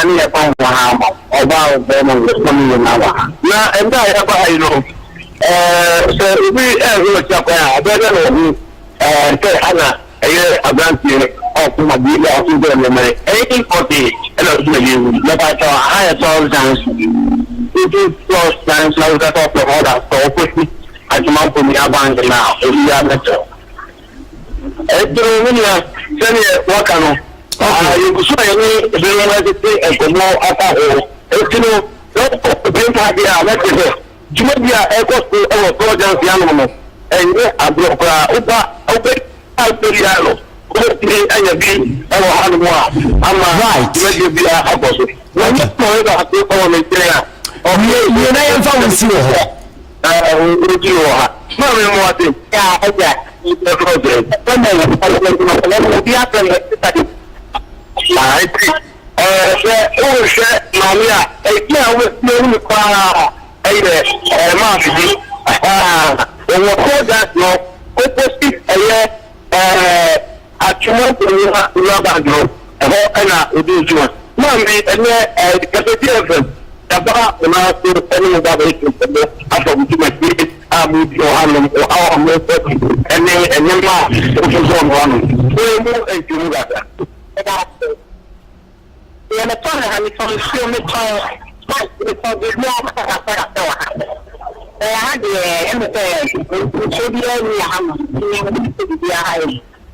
Anigyie Fie about them now and I you know so we better know Anna a grant of my deal of the 1840 and I saw higher dance it is close dance like that of the order so quickly at the mouth of the Amansan now if you are better. Wakano you so any university and go more after you know bring idea let it Jumia equals to our project animal and abrokra open out the dialogue and be our animal right let you be a apostle when you know that you call me there or you never found see About when I was telling about it, after we my kids, I moved your hand or our most and then my social zone one. So you move and you move at that. And the time I was still in the time, because there's more I had the embassy, so the only high.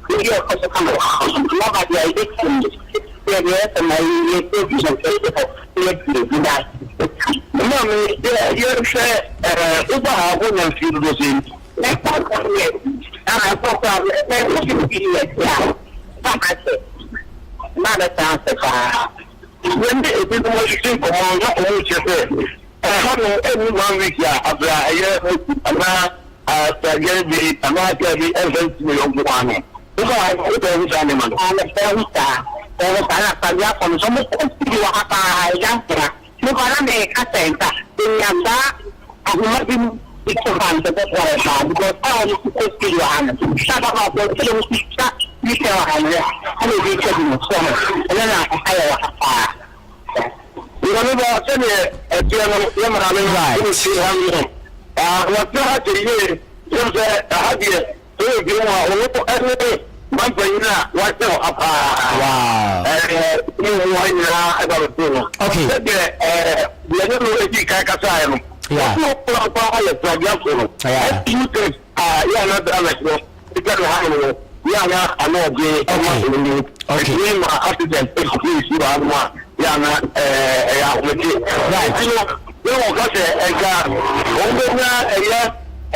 We are also coming out of the addiction. Yes, and I that. Mommy, you're sure Uba wouldn't feel the same. And I thought I was yeah. Mother sounds when they did what you think of what you said. I have any 1 week, after a year, after getting the American event to your one. I put every animal. I'm a star. There was an idea from some of the young. Look at a center. In Yamba, I will not be because I was supposed to do shut up the film you tell I will be taking the summer. And then I hire a fire. You remember a German right. What you had to hear, you said, I had you every one thing now, what no, wow. Okay. We are not going to Katakyie. Yeah.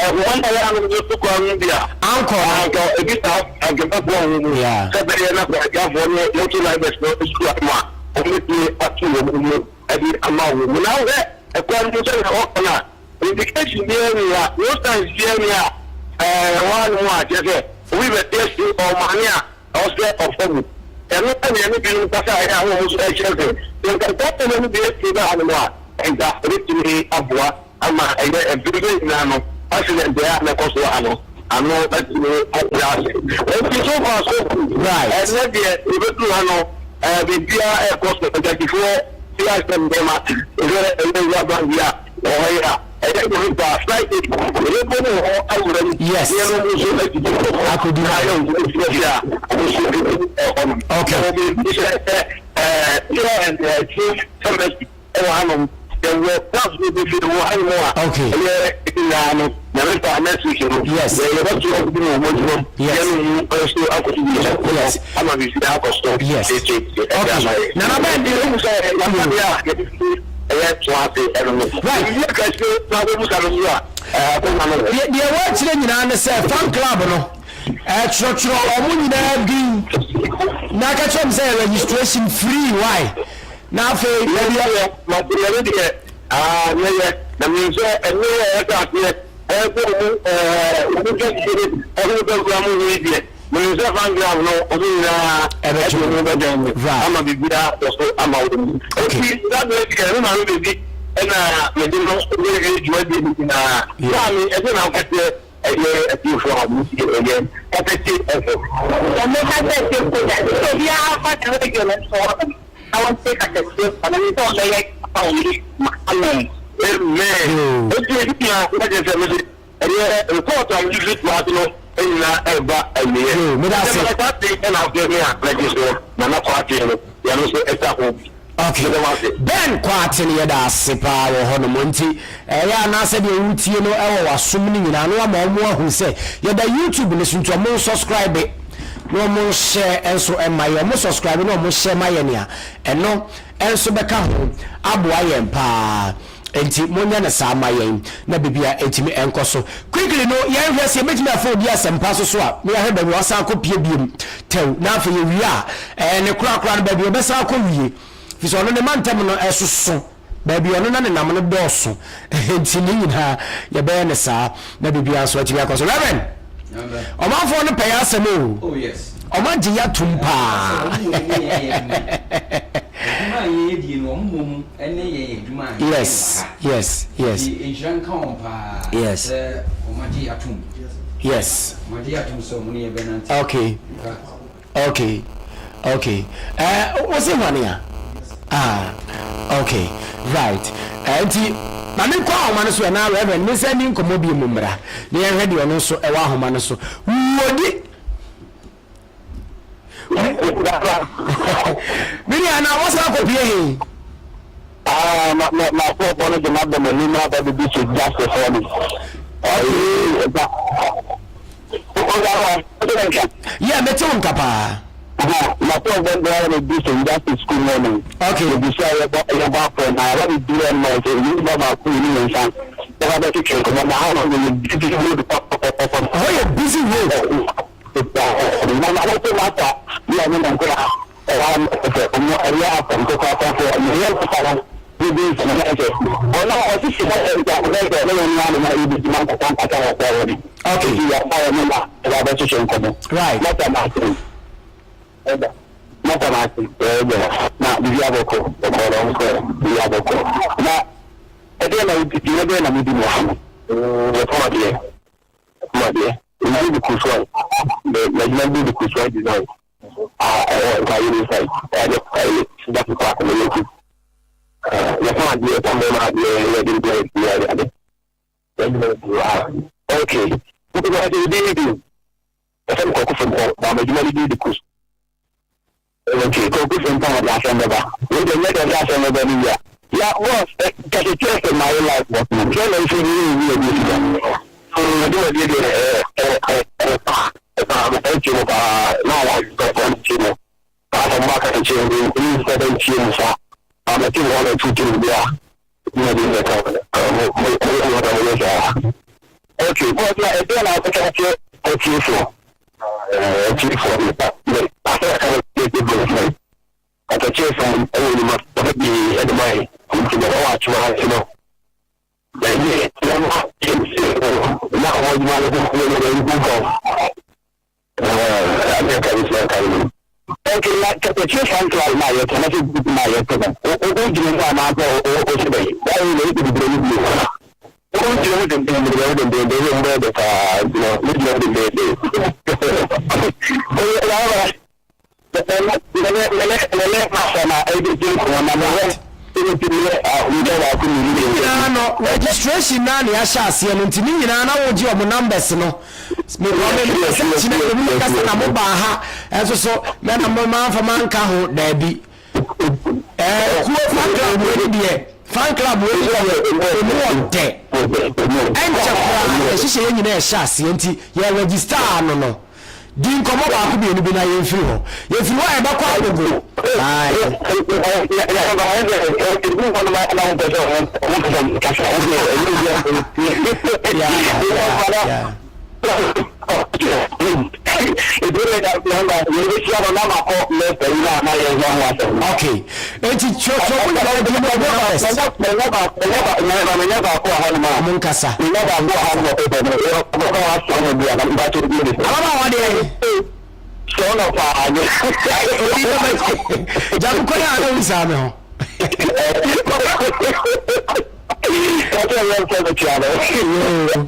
One day I'm going to go India. Uncle, a bit out and get up one. Yeah. Somebody enough like California, looking like this, no, it's like one. Only up to you, every amount. Now that, according to the indication here, most times here, one more, just we were testing for mania, also of them. And not anything that I have almost a shelter. You can talk to them, be a animal, and that literally a boy. ama a big nano accident there na koso ano that so far so right and then the ano bibia cost of 24 years them yes I could do okay the word children in say fan club no church omunina green na ka chom say registration free why na fe na me say okay Ben kwatene ye da sepa wo ho no monti ya na se de wutie no ewo wasum ni nyina no ama omo ahu se ye da YouTube ni sunto mo subscribe no mo share enso emaye mo subscribe no mo share maye ne a eno enso beka ho aboa ye mpa enti monya na sama yen na bibia etimi enkoso quickly no yen hwe se metimi afọ di asempa so a me ya heda we wasa akopie biem tew na afa ye wi a ne kura no bibia obesa akowie fiso ono ne mantem no esoso bibia ono na ne nam no doso enti ni nyina ye be ne sa na bibia so atimi akoso reverend omanfo no pay asem oh yes omanji ya tumpa yes yes yes yes yes okay okay okay what's the money okay right and na me kwa homa no so na reverend me say ni nkomo bi mumra na ye hwede ono so e wa homa no so wodi Mini ana wasa ko pie he ma ko bono de ma be ni ma ba bi che just for me yeah me tell kapa ma ko bono de bi che just school morning okay bi say ya ba for na ra bi do en ma se ni ba ma ku ni nsan ya ba ti che ko ma ha no ni bi di road oh you busy road na na ko ma ta ya ni na ko la mo ya pa ko ko ni ya pa la ni bi se na ke ona o si se ta ko le ni na ibi ma ta ta ta ta ni okay ya pa ni na ya ba che ko mo right na ta ma ti na ta ma ti na bi ya ba ko bi ya ba ko na e de na ibi ni de na mi di mo o ko ma di ni ko so le ni di ko so design you say that is what we need ya fa di ta mo ma di ya di okay ko ko di ta ko ko fon ba ma di di kus okay ko ko fon ta la fa ba we de ne da fa ba ni ya was that it just in my life what me so no see ni so do di no wa ko ma ka ce ni da dan ci mu fa amma kin wannan tukin biya ina da ka mu da ya okay ko ya e na ta ce ko ci so ci so ni ta ne ta ka ce ko ka ce so ai ma ta bi da mai kuma da wa ci ma ci no da ne ya ma ci na wa ma da ko ne ko okay la Katakyie fan ma ye kana se ma ye kana o jini ma na ko o se bai dai ne ki bi ni the registration na ne ahya ase no ntini nyina na wo gi omo numbers no me problem me kasa na mo ba ha enso so me na mo man fa man ka ho da bi ku fan club we die fan club we die mo de encha kwa ehye ye nyina ehya ase nti ye register no din komo ba ku bi enu bi na ye mfiri ho e ba kwa agogo ai okay enti chocho munkasa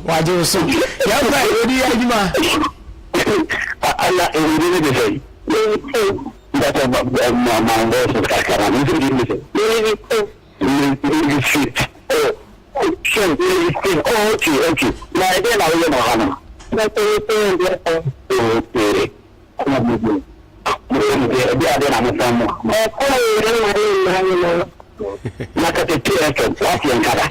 waje so ya ba odi ya jima Allah eri ne sai da ta ma boss ka kara ni sai ni sai ni fit shin ni okay na ide na wo na hana da to okay kuma mu bi ade na mu samu ko ni na Katakyie FM wasu yankara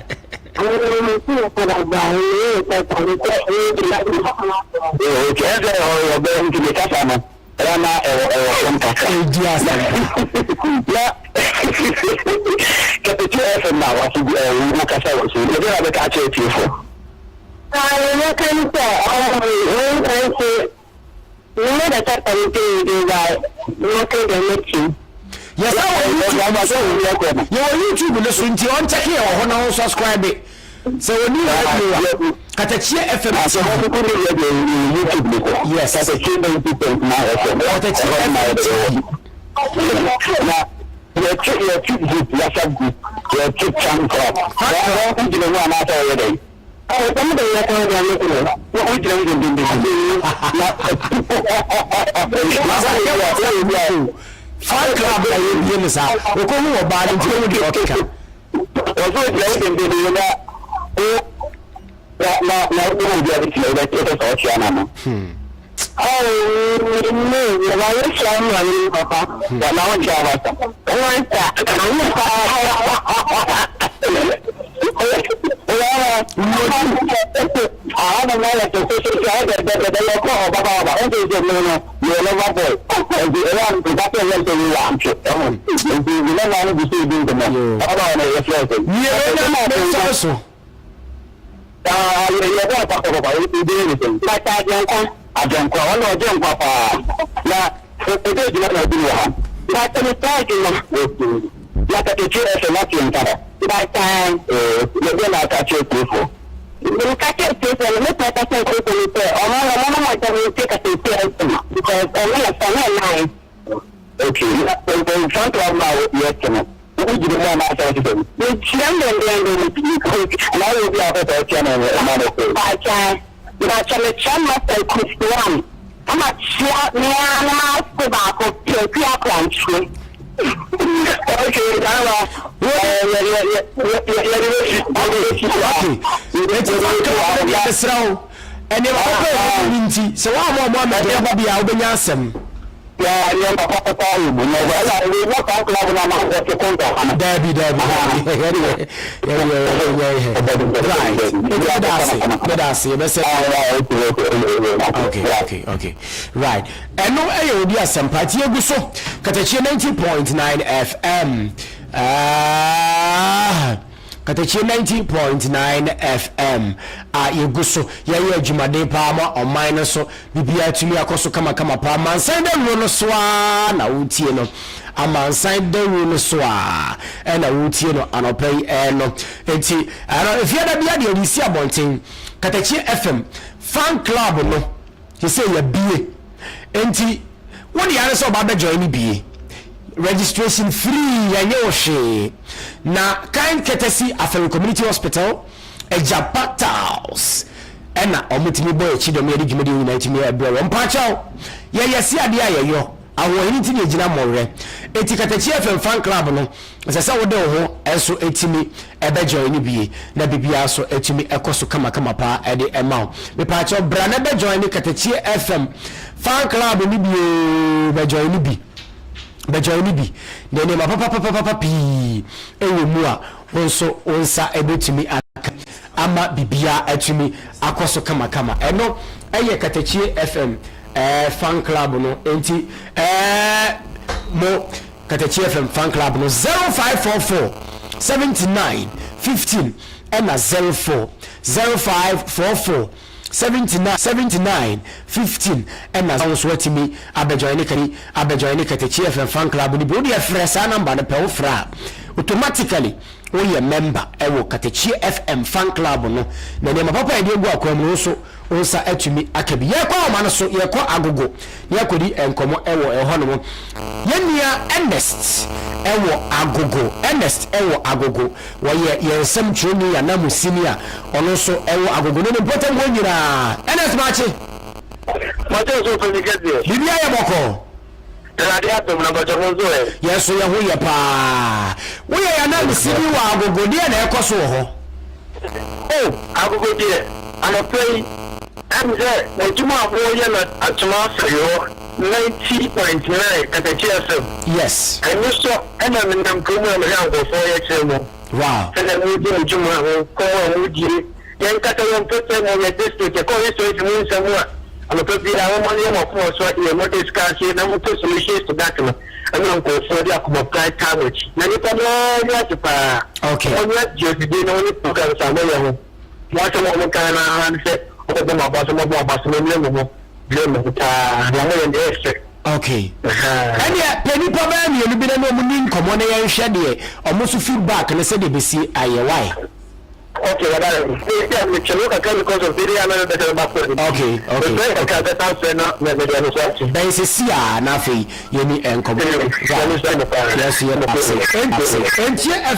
yes, YouTube listen to on check here or subscribe it. So when you have Katakyie FM YouTube, yes, Katakyie FM. Fan club la ye bi sa o ko hu oba ni ti o di okeka o so je o de na na o de abi ti da ke so ti ana mo ni wa ye sha ni wa ni papa wa na o ja ba ta o wa ta Okay. Right. And no idea sympathy guso Katakyie 90.9 FM. Katakyie 90.9 FM. Yeguso ye adwumade pa ma online so bibia tumi akoso kama pa Amansan da no so na wutie no Amansan da no so na wutie no anopai no enti if you da bia de risi abonten Katakyie FM fan club no he say ya bie enti wodi yare so ba join bie registration free ya nyoshe na kind courtesy Afro Community Hospital Ejapataos ɛna ɔmotimi bɔ akyi dɔm yɛde dwumadi nyina timi ɛbrɛ wɔ mpakyɛw yɛyɛ si adeɛ a yɛyɔ ahoɔhene nti ne gyina mmɔwerɛ eti Katakyie FM fan club no ɛsɛ sɛ wode wo ho ɛso etimi ɛbɛjoin ne bie na bibia so etimi ɛkɔ so kama paa ɛde ɛma wo mepakyɛw bra na bɛjoin ne Katakyie FM fan club ne bie bɛjoin ne bi na ne ma papa pii ɛwɔ mu a wonso wonsa ɛbɛtumi aka ama bibia atumi akɔ so kama ɛno ɛyɛ Katakyie FM fan club no enti mo Katakyie FM fan club no 0544 79 15 and 04 0544 79 15 and as on sweat me abejoin Katakyie FM fan club ni bodi fresh number na pe fra automatically we member ewo Katakyie FM fan club no na ne papa e dey go akwam no so onsa atumi akabi ye kwa ma no so ye kwa agogo ye kodi enkomo ewo eho no yenia Ernest ewo agogo wo ye nsem twoni ya na musini a ono so ewo agogo no important go nyira Ernest machi Mate so pe nikeze bibia ye boko radio atom na bajo mo zo yeso ye ho ye pa wo ye ya na musini wa agogo de na ekoso ho agogo de anopei amze ejuma aboye na atuma afayo 90.9 Katakyie FM. Yes. And you saw and I'm in them come on for 4 years. Wow. And then we do Juma come on with you. Then Katakyie put them on the district, a call it means somewhere. I'm a people I want money of course what you want to discuss here, and I'm put solutions to that. And I'm going for the Akumakai coverage. Now you can all okay. I'm not just the only program somewhere. Watch a moment kind of say, oh, my boss, okay. And yeah, penny problem you be no munin come on and share the almost feedback and say they be see why. Okay, what I because of video okay. There is a sia nafi yeni and come. Yes, you know.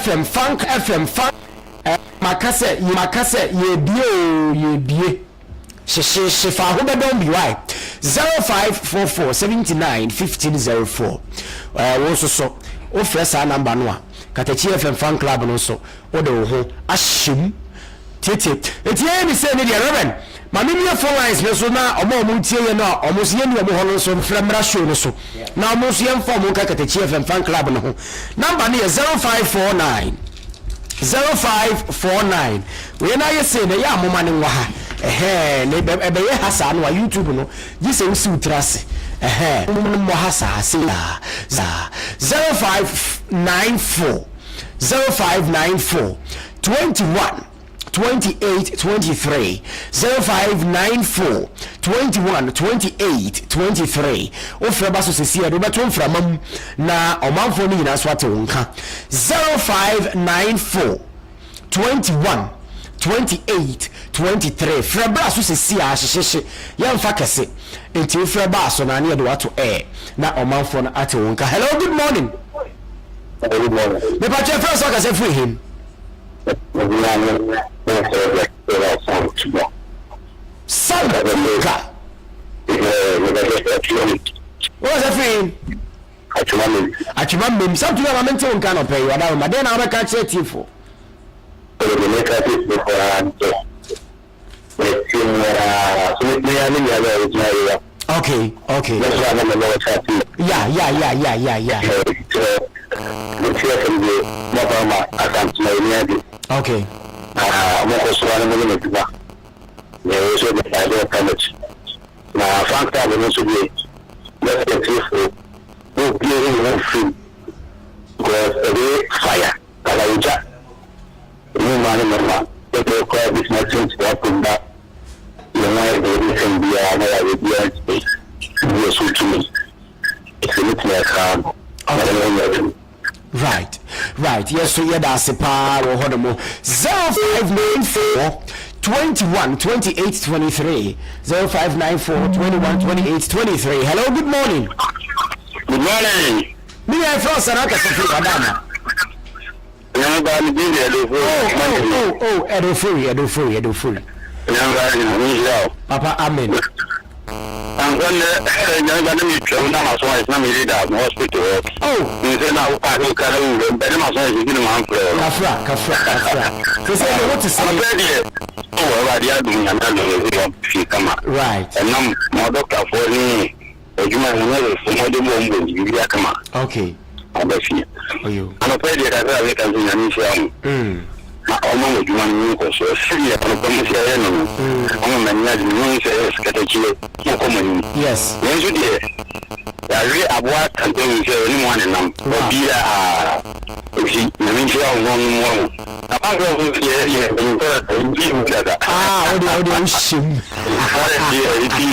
FM funk makase ye bie she fa ho be don bi why 0544 79 1504 wo so o fresh number no a Katakyie FM fan club no so o de wo ho ahyem tete etie ni say ni de reverend ma me phone lines me so na omo tie ye na omo so ye ni omo ho no so fremra show no so na omo so ye mfa mo Katakyie FM fan club no ho number ni 0549 0549 we na ye say na ya moma ne nwa ha ne ebe ye hasa no YouTube no ji se usi utrase mo hasa se za 0594 21 28 23 0594 21 28 23 ofre baso sesi ado beto mfra mam na omanfo ni nyina so ate wonka 0594 21 28 23 fra baso sesi a hyehye yemfa kese enti fra baso na ne do ato na omanfo na ate wonka. Hello, good morning. Good morning. Me pa che fra so kase free him. Sanka. What's that thing? Achimam. Something I'm meant to kind of pay you. But then I'm a catch it for. Okay. Okay. Now, Frank, I want to be let's get you who clearly free because the fire, Kalaja, no man, they will call this message to open that. You know, they can be another space. You are so to me. It's a little Right. Yes, so yeah, that's a power or hodomo 0594 21 28 23 0594 21 28 23. Hello, good morning. Good morning. Me I from Saraka Sofi Adama. Oh, Edofuri. Papa, amen. And when the travel now, so it's not me that hospital. Oh, you say now, I will carry the better massage in one prayer. Kafra. So say what to say? Oh, I are doing another right. And now, my doctor for me, you might know for the moment you come out. Okay. I bet you. I'm afraid that I can do anything. Ọmọ ojúmọ́ ni yín kò sọ síbi ẹ̀kọ́ pẹ́mú sí ẹ̀yẹ́ nù. Ọmọ mẹ́rin náà ti ní wọ́n ń sẹ́ Katakyie kí ọkọ mọ̀ ní. Yes. Wọ́n tún díẹ̀ yàrá àbúrò kàntẹ́wì sẹ́ onímọ̀ àná nam. Ọbí òsì nàmí ń ṣe àwọn ọmọ wọn. Àbáńkà ọ̀hún fi ẹ̀ yẹ ẹ̀yìn tọ́lá tẹ̀yìn bí ìwé dada. Ọdẹ ó ṣe mú. Ọ̀rẹ́ ti ẹ̀rí bí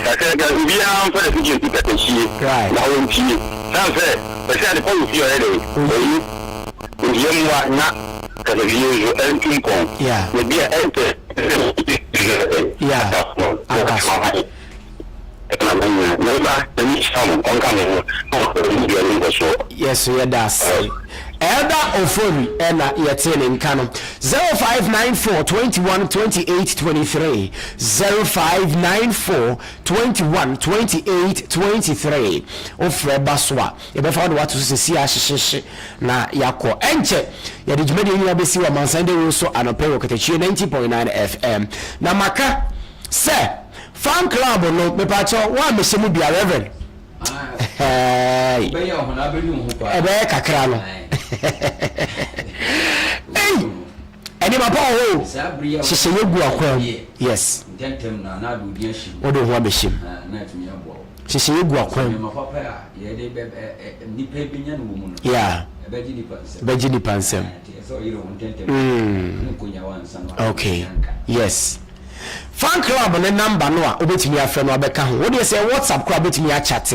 kàkẹ́ bí àwọn fẹ́rẹ̀ fi jẹ́ ti Katakyie. Láwọn ti sáfẹ́ pẹ̀sẹ̀ àdìpọ̀ òfin ọ̀rẹ́ rẹ̀ òyìn òyìn mu wa ná. Katakyie and Kinkon. Yeah. Maybe I enter. Yeah. Yes, so that's Elder Ofori and Yatin in Canon 0594 21 28 23 0594 21 28 23 Ofre Baswa. You be found what to see ashish na yako enche ya dijumedi ni abesi wa Amansan de Ruso anopewo Katakyie 90.9 FM na maka se fan club no me pacho wa me shemu bia reverend be ya ho na be nu ho pa e be kakra no hey eni ma pa ho sise yegu akwam yes intentem na do dia shi odo ho abeshim na tumi abo sise yegu akwam ma papa ya ye de be nipa benya no mu no yeah beji ni pansem so you know intentem nkonya wansa no okay yes fan club ne number no a obetimi afre no abeka ho wo de say WhatsApp club obetimi a chat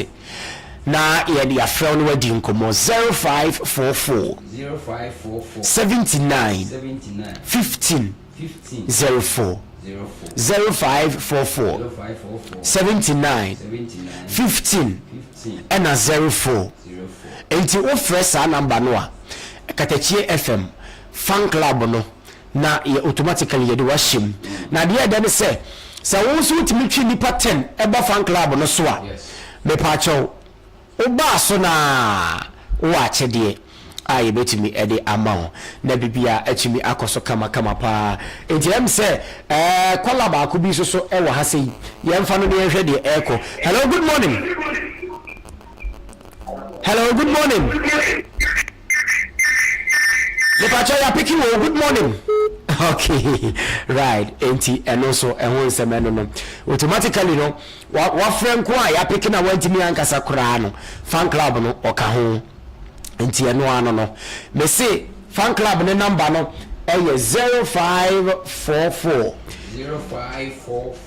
na ye de afre no wadi nkomo 0544 79 15 04 0544 79 15 and 04 enti wo fresh a number no a Katakyie FM fan club no na ye automatically ye de washim na de de say wo so utimi twi nipa 10 eba fan club no so a me pa chaw oba so na wo ache de aye betimi e de amount na bibia atimi akoso kama pa enti em say kwala ba ko bi so e wo ha sei ye mfa no de hwe de eko hello good morning The pacha ya picking well, good morning. Okay, right. Enti and also a whole semeno. Automatically no. What friend kwa ya picking a went to me and Casacrano. Fan club no or Cajon. Enti and no. Me say fan club no number no. 0544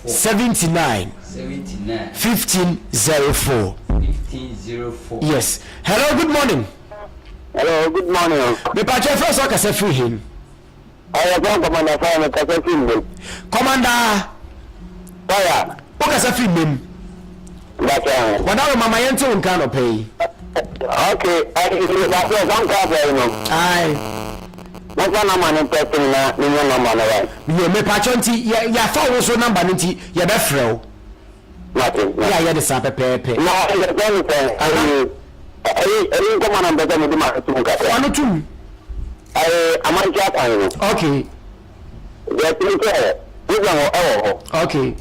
79 1504. Yes. Hello, good morning. Hello, good morning. Me pacha first work as free him. I am Commander Fire Katakyie. Commander Fire. What as free him? That's all. What are mama yento nkan no pay? Okay, I think that's one car for you. Aye. What's the number in person na ni number na right? Me pacha nti ya fa wo so number nti ya be frɛ. Nothing. Ya de sa pepepe. No, I come on and better with my two cats. One two. Amansan. Okay. Yeah, okay.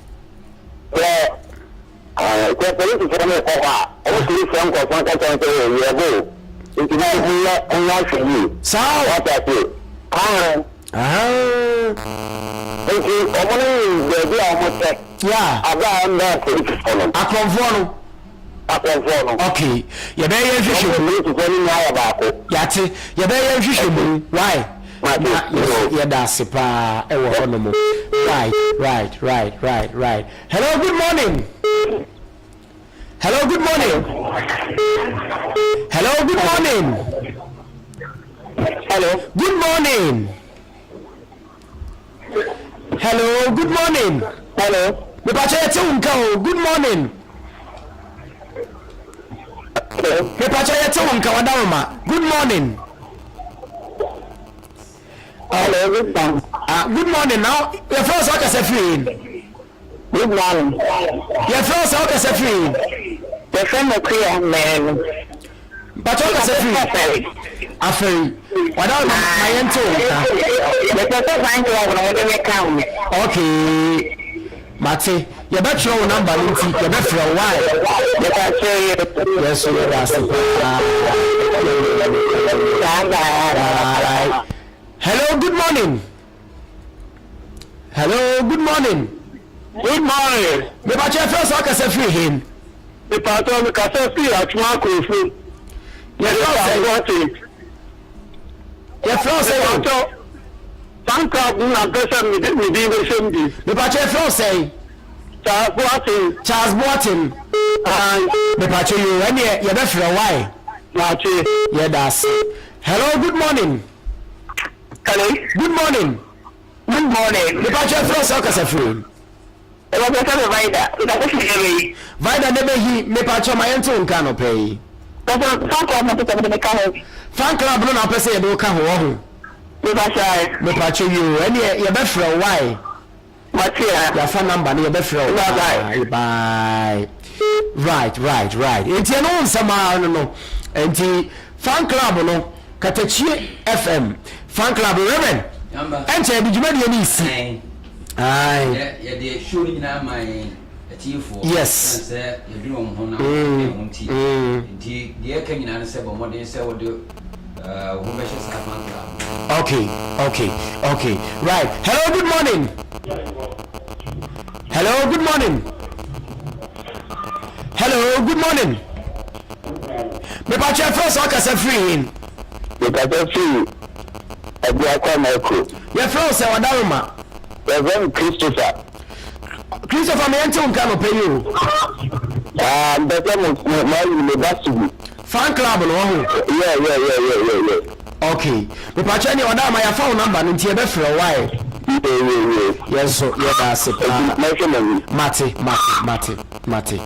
Okay, you better fish Yati, you better fish why? Yeah, that's it. Right. Hello, good morning. Hello, good morning. Hello, good morning. Hello. Good morning. Hello, good morning. Hello. Good morning. Good morning. Hello, good morning. Good morning now. Your first work as a free. Good morning. Your first work as a free. The friend of clear man. But work as a free. A free. What are my ento? The person find you when they come. Okay. Mate, you bet your number into you bet for a while. Yes, so that's it. Hello, good morning. Hello, good morning. Good morning. Me ba che first work as a free him. The part of the cafe free at Marco. Yes, I got it. Your first say Thank God, I'm person with the me ba che first say Charles Boatin. Me ba che you when you bet for a while. Yeah, that's it. Hello, good morning. Hello. Good morning. Good morning. Me ba che first work as a free. Vida never he me pa cho my ento nka no pay. Fan club no na pese ye do ka ho ho. Me pa cho you any ye be frɛ why? Your phone number ni ye be frɛ. Bye. Right. Enti no nsama no. Enti fan club no Katakyie FM. Fan club Reverend. Enti bi juma de ni si. Yeah, the show in my TV4. Yes. You do on Hona. The can you answer what they say what do Okay. Right. Hello, good morning. Me pa che first work as a free. Your first say Wadawuma. Reverend Christopher me ento nka no pay you. My Fan club no ho. Yeah. Okay. Me pa che ni oda ma ya phone number no ntie be frɛ why? Yes, so yeah, that's it. Mate.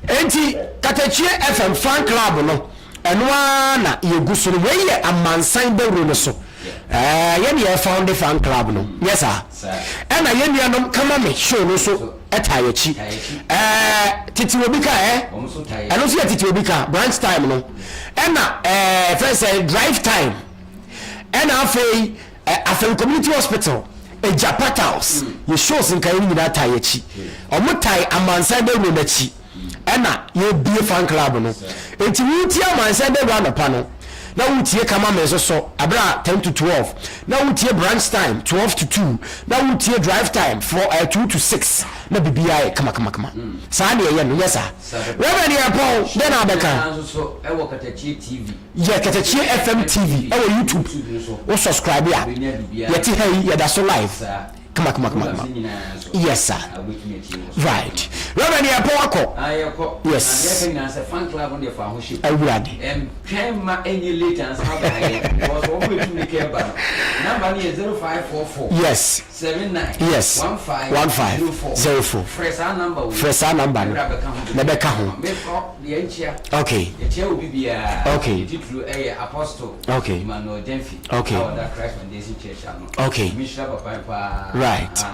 Enti Katakyie FM fan club no eno na yegusu no we ye Amansan Dawuro no so. Yen ye found the fan club no. Yes sir. And I yen no come me show no so etayechi. Titi obi ka and also titi obi ka branch time no. And first drive time. And after community hospital a Japata house. You shows in Kaini that tayechi. Omutai Amansan Dawuro na chi. Ena ye be fan club no. Enti wuti Amansan Dawuro na pano. Now we take kama mezo so abra 10 to 12. Now we take branch time 12 to 2. Now we take drive time for 2 to 6. Na BBI kama. Sani ye no yes sir. Reverend Paul then abeka. So I work at Katakyie TV. Yeah, Katakyie FM TV. Our YouTube. O subscribe ya. Yeti hey ya da so live. Kama. Yes sir. Right. Reverend Paul. Yes. Fan club on the farmship. Everybody. Any later and was always to make number 0544. Yes. 79. Yes. 1504. Fresh number. Rebecca home. Okay. The chair will be okay. Through a apostle. Okay. Emmanuel Denfi. Okay. That Christ when they see church. Okay. Right.